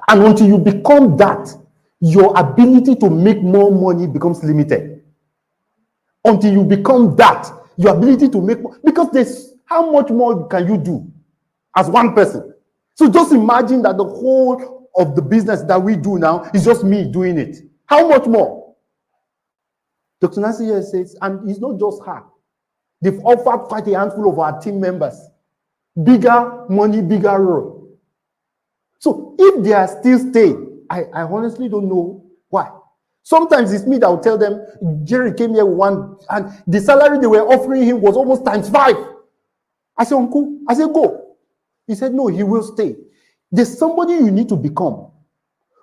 And until you become that, your ability to make more money becomes limited. Until you become that, your ability to make more, because there's how much more can you do as one person? So just imagine that the whole of the business that we do now is just me doing it. How much more? Dr. Nancy here says, and it's not just her. They've offered quite a handful of our team members bigger money, bigger role. So if they are still staying, I honestly don't know why. Sometimes it's me that will tell them, Jerry came here with one, and the salary they were offering him was almost times 5. I said, Uncle, I said, go. He said, no, he will stay. There's somebody you need to become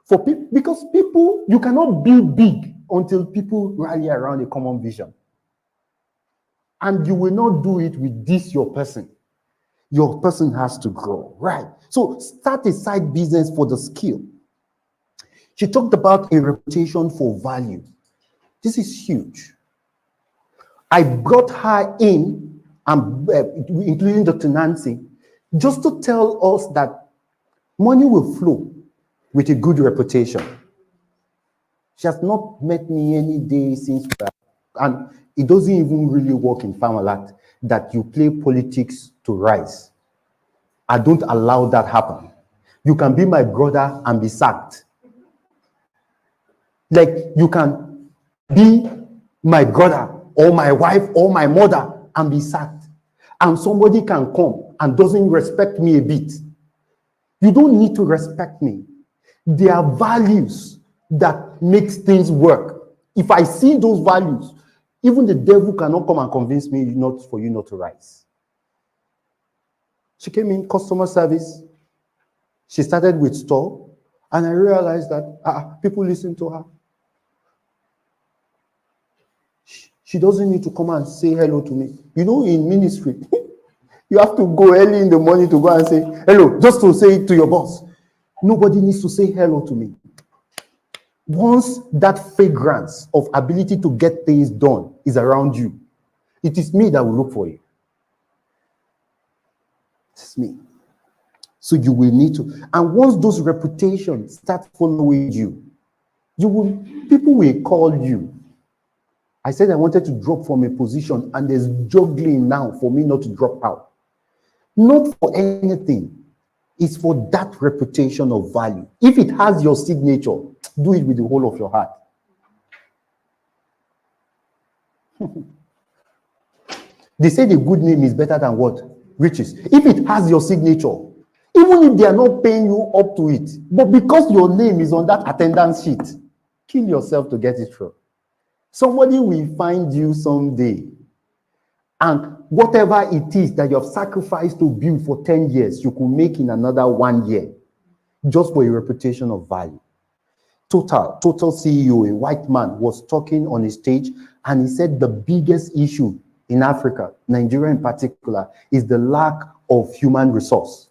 for people, because people, you cannot build big until people rally around a common vision. And you will not do it with this, your person. Your person has to grow, right? So start a side business for the skill. She talked about a reputation for value. This is huge. I brought her in, including Dr. Nancy, just to tell us that money will flow with a good reputation. She has not met me any day since, and it doesn't even really work in Farmalat that you play politics to rise. I don't allow that happen. You can be my brother and be sacked. Like you can be my brother or my wife or my mother and be sacked. And somebody can come and doesn't respect me a bit. You don't need to respect me. There are values that makes things work. If I see those values, even the devil cannot come and convince me not for you not to rise. She came in customer service. She started with store, and I realized that people listen to her. She doesn't need to come and say hello to me. You know, in ministry, you have to go early in the morning to go and say hello, just to say it to your boss. Nobody needs to say hello to me. Once that fragrance of ability to get things done is around you, it is me that will look for you. It's me. So you will need to. And once those reputations start following you, people will call you. I said I wanted to drop from a position, and there's juggling now for me not to drop out. Not for anything. It's for that reputation of value. If it has your signature, do it with the whole of your heart. They say the good name is better than what? Riches. If it has your signature, even if they are not paying you up to it, but because your name is on that attendance sheet, kill yourself to get it through. Somebody will find you someday, and whatever it is that you have sacrificed to build for 10 years, you could make in another 1 year, just for a reputation of value. Total CEO, a white man, was talking on a stage, and he said the biggest issue in Africa, Nigeria in particular, is the lack of human resource.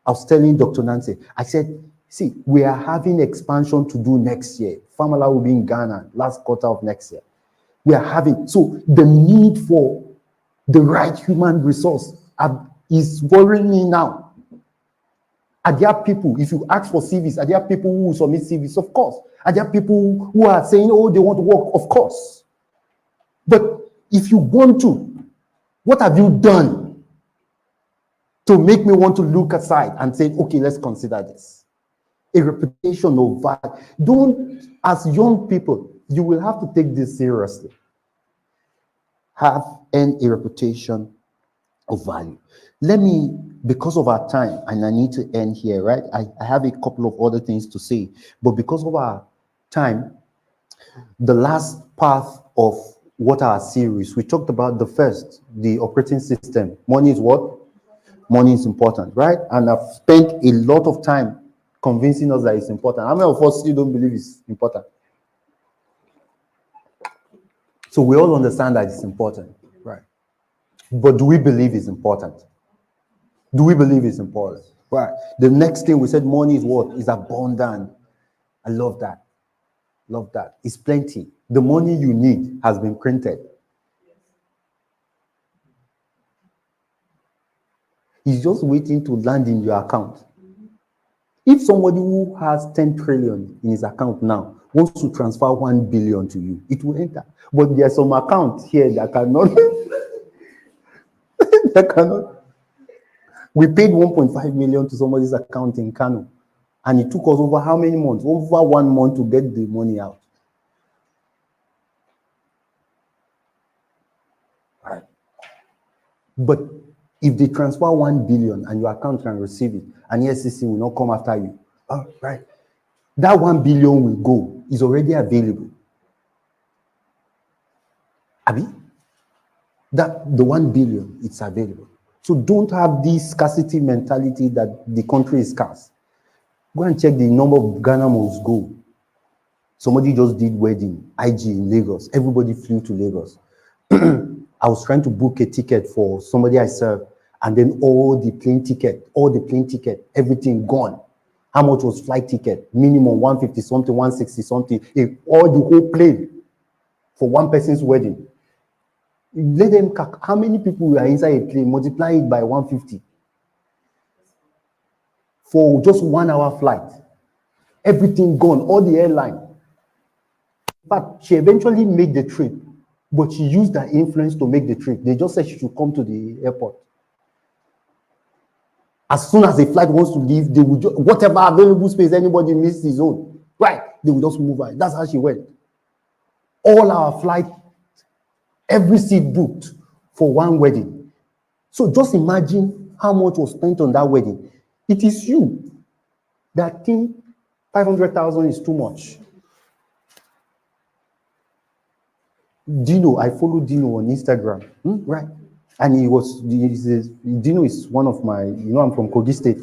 I was telling Dr. Nancy, I said, see, we are having expansion to do next year. Famala will be in Ghana last quarter of next year. We are having, so the need for the right human resource is worrying me now. Are there people, if you ask for CVs, are there people who submit CVs? Of course. Are there people who are saying, oh, they want to work? Of course. But if you want to, what have you done to make me want to look aside and say, okay, let's consider this? A reputation of value. Don't, as young people, you will have to take this seriously. Have a reputation of value. Let me, because of our time, and I need to end here, right? I have a couple of other things to say, but because of our time, the last part of what our series, we talked about the first, the operating system. Money is what? Money is important, right? And I've spent a lot of time convincing us that it's important. How many of us still don't believe it's important? So we all understand that it's important, right? But do we believe it's important? Do we believe it's important? Right. The next thing we said, money is what? Is abundant. I love that. Love that. It's plenty. The money you need has been printed. It's just waiting to land in your account. If somebody who has 10 trillion in his account now wants to transfer 1 billion to you, it will enter. But there's some account here that cannot, that cannot. We paid 1.5 million to somebody's account in Kano, and it took us over how many months? Over 1 month to get the money out. Right. But if they transfer 1 billion and your account can receive it, and SEC will not come after you, all right, that 1 billion will go, is already available. Abi? That the 1 billion, it's available. So don't have this scarcity mentality that the country is scarce. Go and check the number of Ghana must go. Somebody just did wedding, IG in Lagos. Everybody flew to Lagos. I was trying to book a ticket for somebody I serve, and then all the plane ticket, everything gone. How much was flight ticket? Minimum 150 something, 160 something. All the whole plane for one person's wedding. Let them calculate how many people are inside a plane, multiply it by 150 for just 1 hour flight. Everything gone, all the airline. In fact, she eventually made the trip, but she used her influence to make the trip. They just said she should come to the airport. As soon as the flight wants to leave, they would whatever available space anybody missed his own, right? They would just move on. That's how she went. All our flight, every seat booked for one wedding. So just imagine how much was spent on that wedding. It is you that think 500,000 is too much. Dino, I follow Dino on Instagram, right? And Dino is one of my, I'm from Kogi State.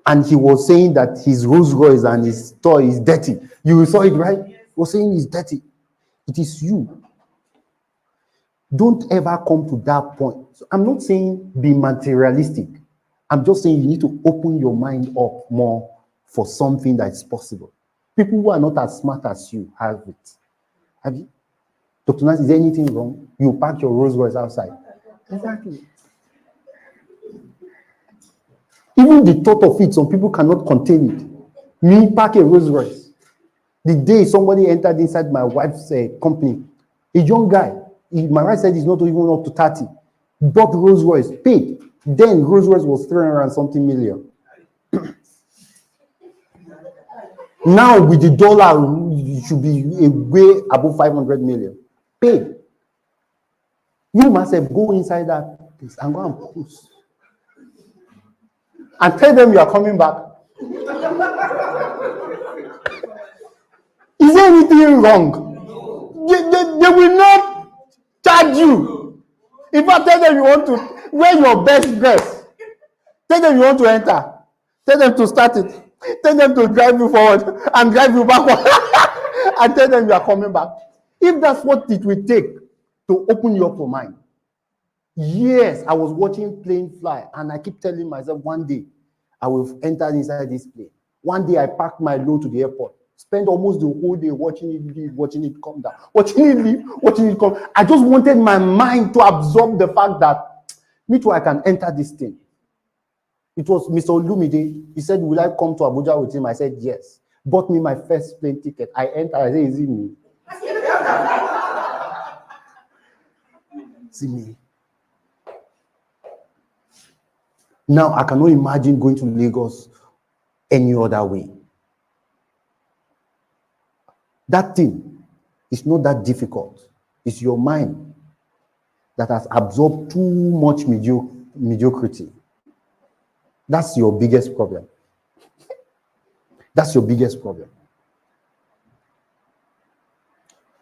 And he was saying that his Rolls Royce and his toy is dirty. You saw it, right? He was saying it's dirty. It is you. Don't ever come to that point. So I'm not saying be materialistic. I'm just saying you need to open your mind up more for something that is possible. People who are not as smart as you have it. Have you? Dr. Nance, is there anything wrong? You park your Rolls Royce outside. Exactly. Even the thought of it, some people cannot contain it. Me park a Rolls Royce. The day somebody entered inside my wife's company, a young guy, my wife said he's not even up to 30, bought Rolls Royce, paid. Then Rolls Royce was 300 and something million. Now with the dollar, it should be a way above 500 million. Paid. You must have go inside that place and go and post. And tell them you are coming back. Is there anything wrong? They will not charge you. If I tell them you want to wear your best dress, tell them you want to enter, tell them to start it, tell them to drive you forward and drive you backward, and tell them you are coming back. If that's what it will take to open you up your mind. Yes, I was watching plane fly, and I keep telling myself one day I will enter inside this plane. One day I packed my load to the airport, spend almost the whole day watching it leave, watching it come down, watching it leave, watching it come. I just wanted my mind to absorb the fact that me too, I can enter this thing. It was Mr. Olumide. He said, will I come to Abuja with him? I said, yes. Bought me my first plane ticket. I entered. I said, is it me? See me. Now I cannot imagine going to Lagos any other way. That thing is not that difficult. It's your mind that has absorbed too much mediocrity. That's your biggest problem. That's your biggest problem.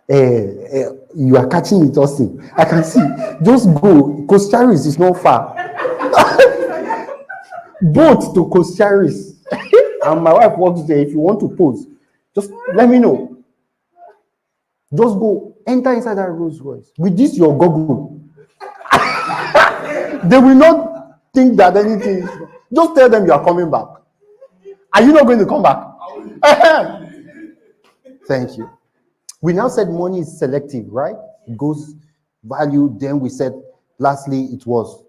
You are catching it, Austin. I can see. Just go. Coast Charis is not far. Boat to Coast Charis. And my wife works there. If you want to pose, just let me know. Just go. Enter inside that Rolls Royce. With this, your Google. They will not. think that anything is wrong. Just tell them you are coming back. Are you not going to come back? Thank you. We now said money is selective, right? It goes value. Then we said, lastly, it was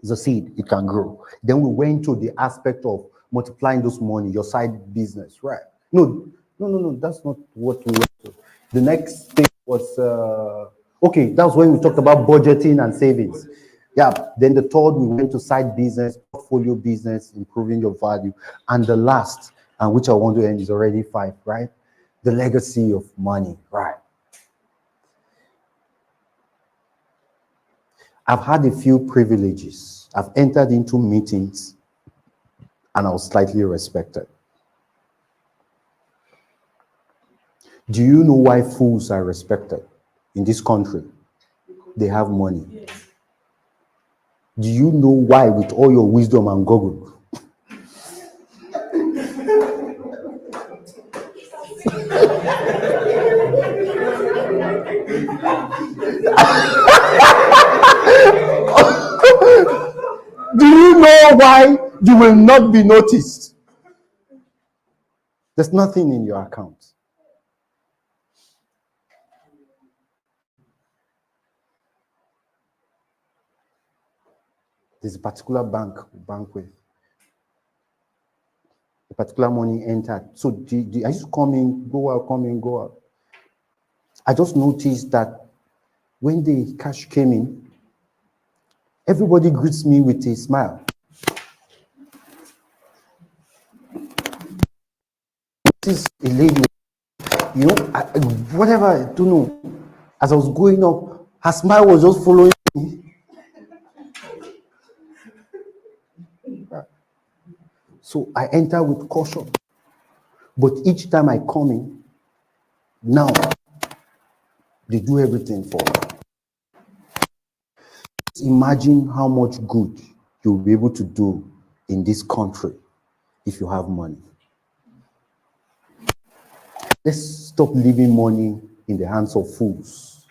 the seed. It can grow. Then we went to the aspect of multiplying those money, your side business, right? No. That's not what we went to. The next thing was, okay, that was when we talked about budgeting and savings. Yeah, then the third, we went to side business, portfolio business, improving your value. And the last, and which I want to end, is already 5, right? The legacy of money, right? I've had a few privileges. I've entered into meetings and I was slightly respected. Do you know why fools are respected in this country? They have money. Do you know why, with all your wisdom and Google? Do you know why you will not be noticed? There's nothing in your account. There's a particular bank with a particular money entered. So I just come in, go out, come in, go out. I just noticed that when the cash came in, everybody greets me with a smile. This is a lady, whatever, I don't know. As I was going up, her smile was just following me. So I enter with caution. But each time I come in, now, they do everything for me. Imagine how much good you'll be able to do in this country if you have money. Let's stop leaving money in the hands of fools.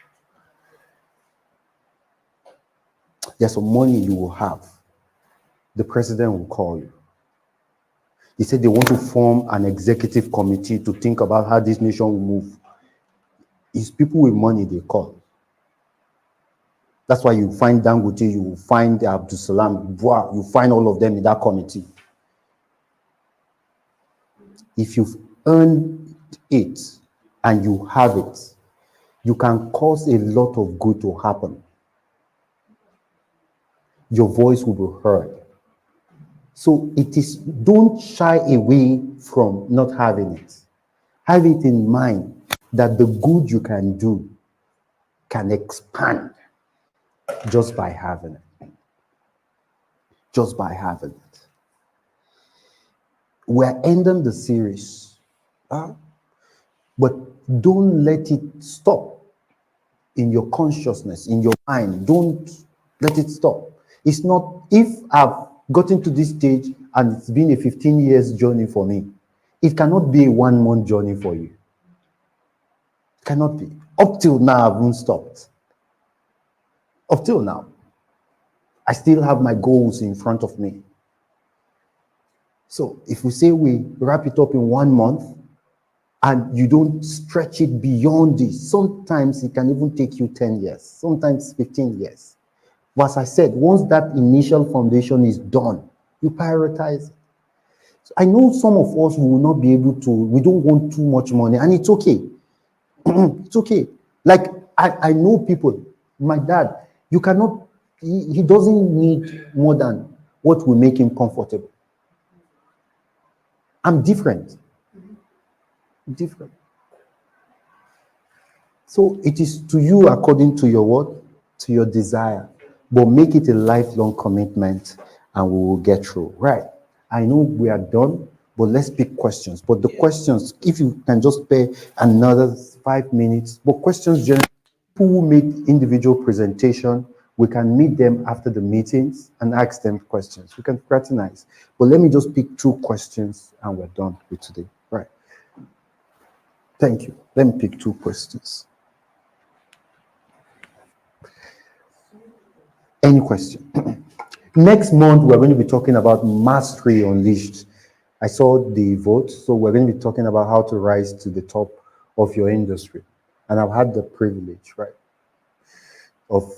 There's some money you will have. The president will call you. He said they want to form an executive committee to think about how this nation will move. It's people with money they call. That's why you find Dangote, you will find Abdul Salam, you find all of them in that committee. If you've earned it and you have it, you can cause a lot of good to happen. Your voice will be heard. So don't shy away from not having it. Have it in mind that the good you can do can expand just by having it. Just by having it. We're ending the series, but don't let it stop in your consciousness, in your mind. Don't let it stop. It's not, if I've gotten to this stage and it's been a 15 years journey for me, it cannot be a 1 month journey for you. It cannot be. Up till now, I haven't stopped. Up till now. I still have my goals in front of me. So if we say we wrap it up in 1 month and you don't stretch it beyond this, sometimes it can even take you 10 years, sometimes 15 years. But as I said, once that initial foundation is done, you prioritize it. So I know some of us will not be able to, we don't want too much money, and it's okay. It's okay. Like, I know people, my dad, you cannot, he doesn't need more than what will make him comfortable. I'm different. Different. So it is to you according to your what? To your desire. But make it a lifelong commitment and we will get through. Right. I know we are done, but let's pick questions. But the questions, if you can just spare another 5 minutes, but questions generally, people who made individual presentation, we can meet them after the meetings and ask them questions. We can fraternize. But let me just pick 2 questions and we're done with today. Right. Thank you. Let me pick 2 questions. Any question? Next month, we're going to be talking about Mastery Unleashed. I saw the vote, so we're going to be talking about how to rise to the top of your industry. And I've had the privilege, right, of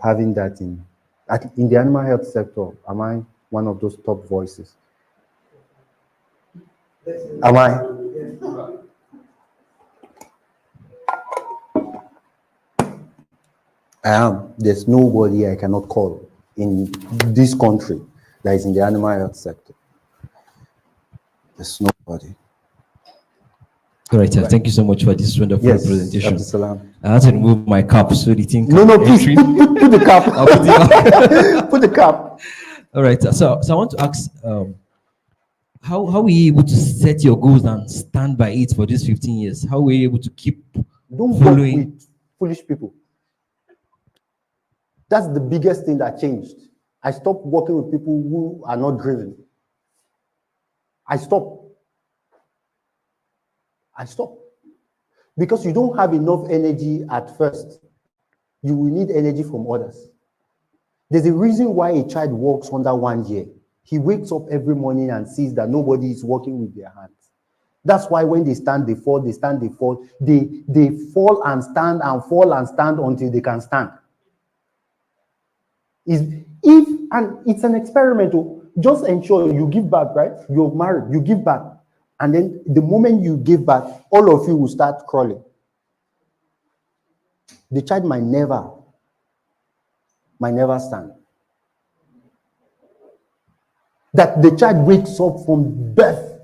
having that in the animal health sector. Am I one of those top voices? Am I? I am. There's nobody I cannot call in this country that is in the animal health sector. There's nobody. All right, sir. Thank you so much for this wonderful Yes, presentation. Abdulsalam. I had to remove my cap so the thing No, can please entry. put the cap. I'll put it on. Put the cap. All right. So I want to ask, how were you able to set your goals and stand by it for these 15 years? How were you able to keep Don't following? work with foolish people. That's the biggest thing that changed. I stopped working with people who are not driven. I stopped. Because you don't have enough energy at first. You will need energy from others. There's a reason why a child works under 1 year. He wakes up every morning and sees that nobody is working with their hands. That's why when they stand, they fall, they stand, they fall. They fall and stand and fall and stand until they can stand. And it's an experiment. Just ensure you give back, right? You're married, you give back. And then the moment you give back, all of you will start crawling. The child might never stand. That the child wakes up from birth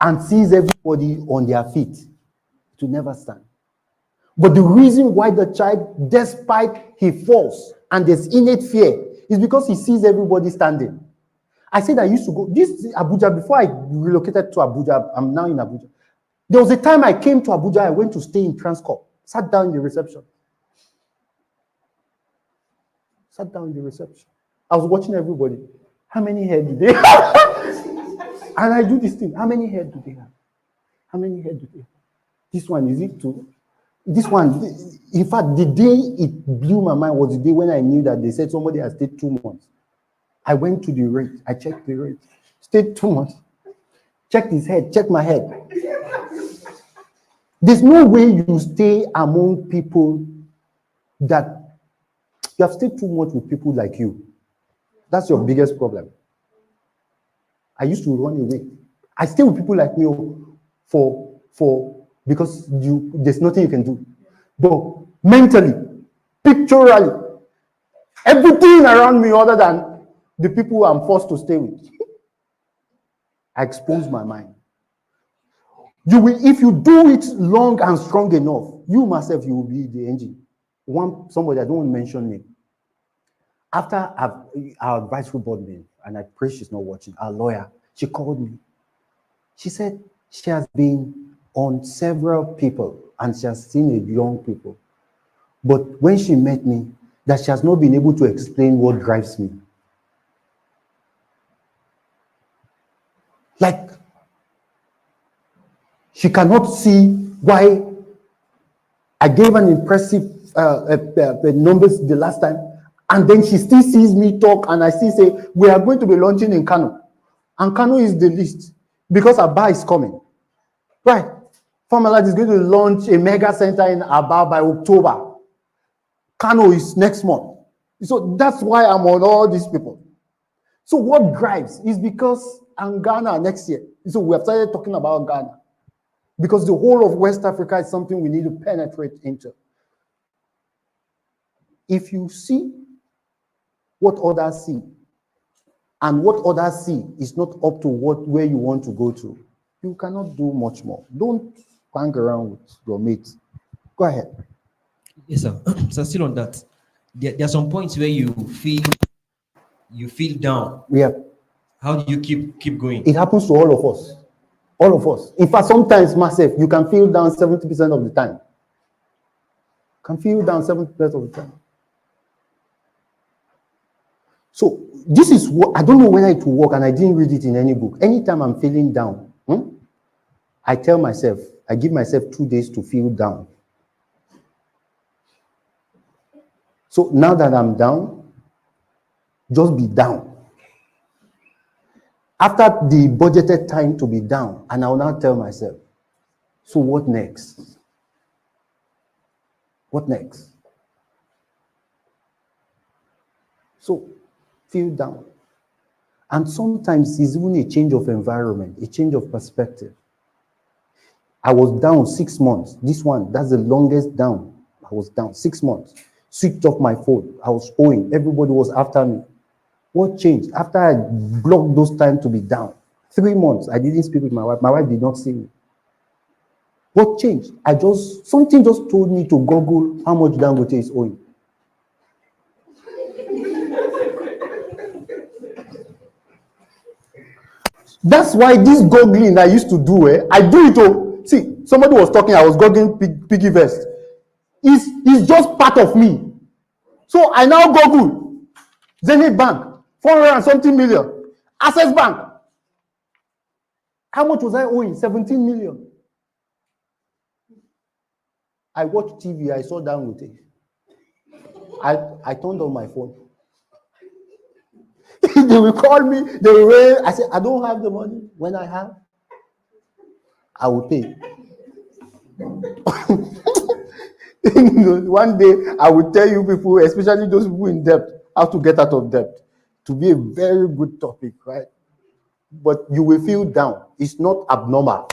and sees everybody on their feet, to never stand. But the reason why the child, despite he falls and there's innate fear, is because he sees everybody standing. I said I used to go, this Abuja, before I relocated to Abuja, I'm now in Abuja. There was a time I came to Abuja, I went to stay in Transcorp, sat down in the reception. I was watching everybody. How many hair do they have? And I do this thing. How many hair do they have? This one, is it two? This one, in fact, the day it blew my mind was the day when I knew that they said somebody has stayed 2 months. I went to the rate. I checked the rate. Stayed 2 months. Checked his head. Checked my head. There's no way you stay among people that you have stayed too much with people like you. That's your biggest problem. I used to run away. I stay with people like me because there's nothing you can do. But mentally, pictorially, everything around me other than the people I'm forced to stay with, I expose my mind. If you do it long and strong enough, you myself, you will be the engine. Somebody, I don't want to mention name. After our advisory board meeting, and I pray she's not watching, our lawyer, she called me. She said she has been on several people and she has seen a young people. But when she met me, that she has not been able to explain what drives me. Like, she cannot see why I gave an impressive numbers the last time, and then she still sees me talk, and I still say, we are going to be launching in Kano. And Kano is the least, because Aba is coming. Right. Farmland is going to launch a mega center in Aba by October. Kano is next month. So that's why I'm on all these people. So what drives is because I'm Ghana next year. So we have started talking about Ghana. Because the whole of West Africa is something we need to penetrate into. If you see what others see, and what others see is not up to where you want to go to, you cannot do much more. Don't hang around with your mates. Go ahead. Yes, sir. So still on that, there are some points where you feel down. Yeah. How do you keep going? It happens to all of us. All of us. In fact, sometimes myself, you can feel down 70% of the time. Can feel down 70% of the time. So this is what I don't know whether it will work, and I didn't read it in any book. Anytime I'm feeling down, I tell myself, I give myself 2 days to feel down. So now that I'm down, just be down. After the budgeted time to be down, and I'll now tell myself, so what next? What next? So feel down. And sometimes it's even a change of environment, a change of perspective. I was down 6 months. This one, that's the longest down. I was down 6 months. Switched off my phone. I was owing. Everybody was after me. What changed? After I blocked those times to be down, 3 months, I didn't speak with my wife. My wife did not see me. What changed? Something just told me to Google how much Dangote is owing. That's why this googling I used to do, I do it. Oh, see, somebody was talking, I was googling piggy vest. It's just part of me. So I now Google Zenith Bank, 400 and something million. Access Bank. How much was I owing? 17 million. I watched TV, I saw Dangote. I turned on my phone. They will call me, they will ring. I said, I don't have the money. When I have, I will pay. One day, I will tell you people, especially those people in debt, how to get out of debt. To be a very good topic, right? But you will feel down. It's not abnormal.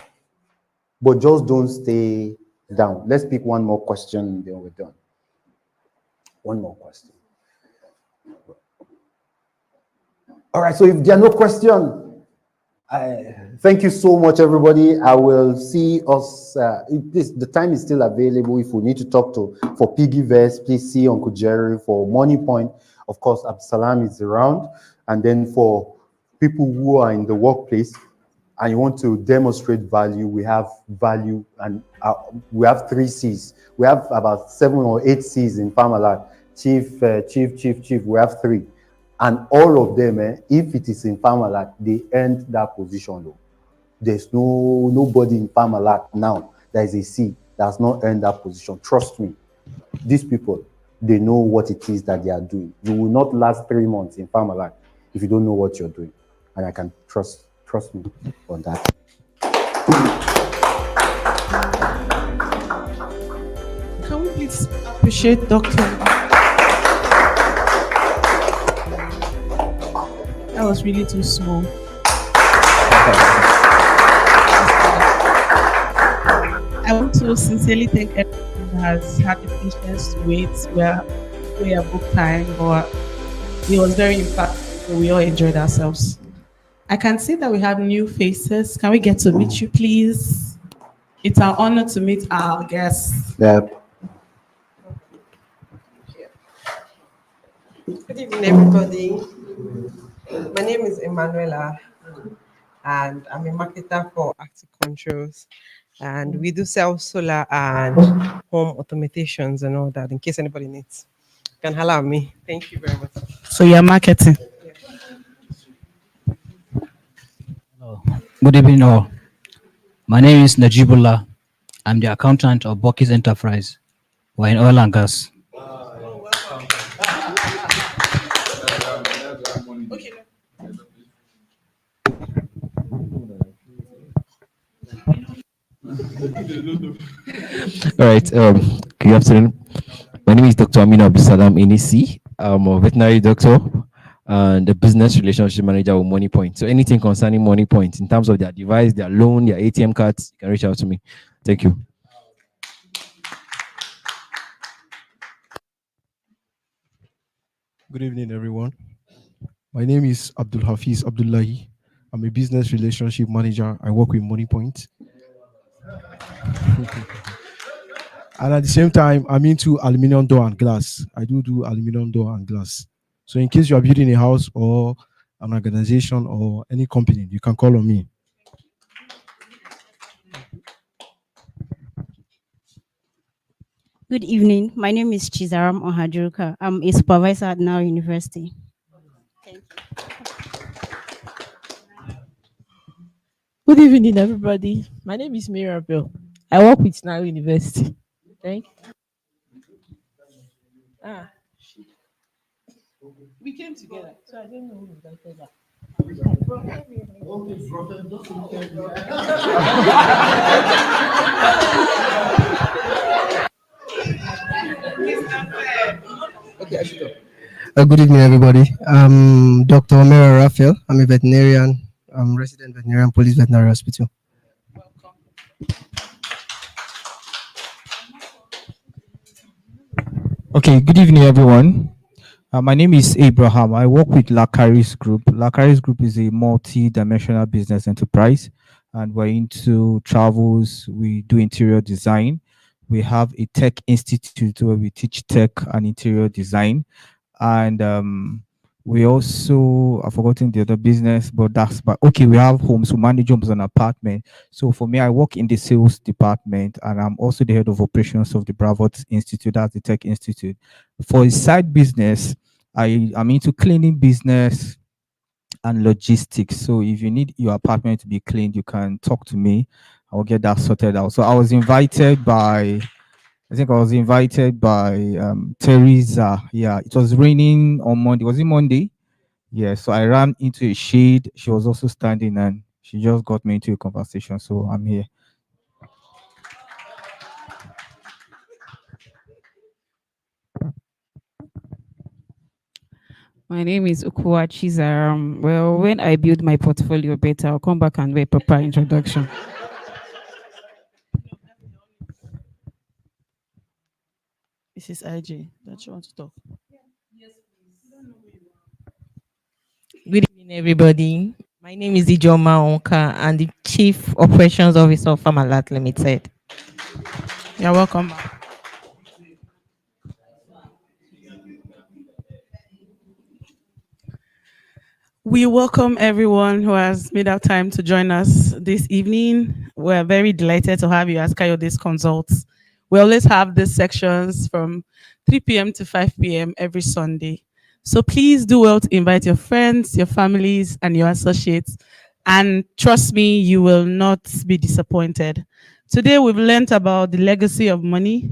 But just don't stay down. Let's pick one more question, then we're done. One more question. All right, so if there are no questions, thank you so much, everybody. I will see us. The time is still available. If we need to talk for Piggyverse, please see Uncle Jerry. For Money Point, of course, Absalam is around. And then for people who are in the workplace and you want to demonstrate value, we have value, and we have 3 C's. We have about 7 or 8 C's in Parmalat. Chief. We have 3. And all of them, if it is in Parmalat, they earned that position. Though. There's nobody in Parmalat now that is a C that has not earned that position. Trust me. These people, they know what it is that they are doing. You will not last 3 months in Parmalat if you don't know what you're doing. And I can trust me on that. Can we please appreciate Dr. That was really too small. I want to sincerely thank everyone who has had the patience to wait. We are book time, but it was very impactful. We all enjoyed ourselves. I can see that we have new faces. Can we get to meet you, please? It's our honor to meet our guests. Yep. Good evening, everybody. My name is Emanuela, and I'm a marketer for Active Controls. And we do sell solar and home automations and all that, in case anybody needs. You can holler at me. Thank you very much. So you're marketing. Hello. Good evening, all. My name is Najibullah. I'm the accountant of Bucky's Enterprise. We're in oil and gas. All right. Good afternoon. My name is Dr. Amina Abdusalam Inisi. I'm a veterinary doctor and a business relationship manager with Money Point. So anything concerning Money Point in terms of their device, their loan, their ATM cards, you can reach out to me. Thank you. Good evening, everyone. My name is Abdul Hafiz Abdullahi. I'm a business relationship manager. I work with Money Point. And at the same time, I'm into aluminum door and glass. I do aluminum door and glass. So in case you are building a house or an organization or any company, you can call on me. Good evening. My name is Chizaram Ohajuruka. I'm a supervisor at Now University. Thank you. Good evening, everybody. My name is Mirabel. I work with Now University. Thank you. We came together, so I don't know who invited her. Okay, good evening, everybody. I'm Dr. Omera Raphael. I'm a veterinarian. I'm resident veterinarian, Police Veterinary Hospital. Okay, good evening, everyone. My name is Abraham. I work with Lacaris Group. Lacaris Group is a multi-dimensional business enterprise, and we're into travels. We do interior design. We have a tech institute where we teach tech and interior design, and we also, I've forgotten the other business, but okay, we have homes, we manage homes and apartment. So for me, I work in the sales department, and I'm also the head of operations of the Bravot Institute, that's the tech institute. For a side business, I'm into cleaning business and logistics. So if you need your apartment to be cleaned, you can talk to me. I'll get that sorted out. So I was invited by Teresa. Yeah, it was raining on Monday. Was it Monday? Yeah, so I ran into a shade. She was also standing and she just got me into a conversation. So I'm here. My name is Ukua Chizaram. Well, when I build my portfolio better, I'll come back and do a proper introduction. Mrs. IJ, don't you want to talk? Good evening, everybody. My name is Ijoma Onka. I'm the Chief Operations Officer of Farmalat Limited. You're welcome back. We welcome everyone who has made our time to join us this evening. We're very delighted to have you as Kayode's consults. We always have these sections from 3 p.m. to 5 p.m. every Sunday. So please do well to invite your friends, your families, and your associates. And trust me, you will not be disappointed. Today, we've learned about the legacy of money.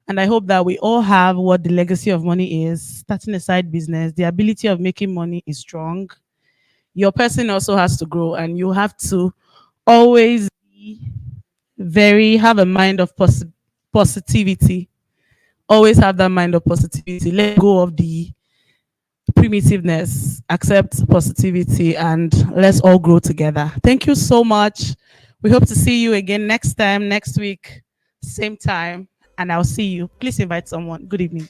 And I hope that we all have what the legacy of money is. Starting a side business, the ability of making money is strong. Your person also has to grow, and you have to always have a mind of positivity. Always have that mind of positivity. Let go of the primitiveness, accept positivity, and let's all grow together. Thank you so much. We hope to see you again next week, same time, and I'll see you. Please invite someone. Good evening.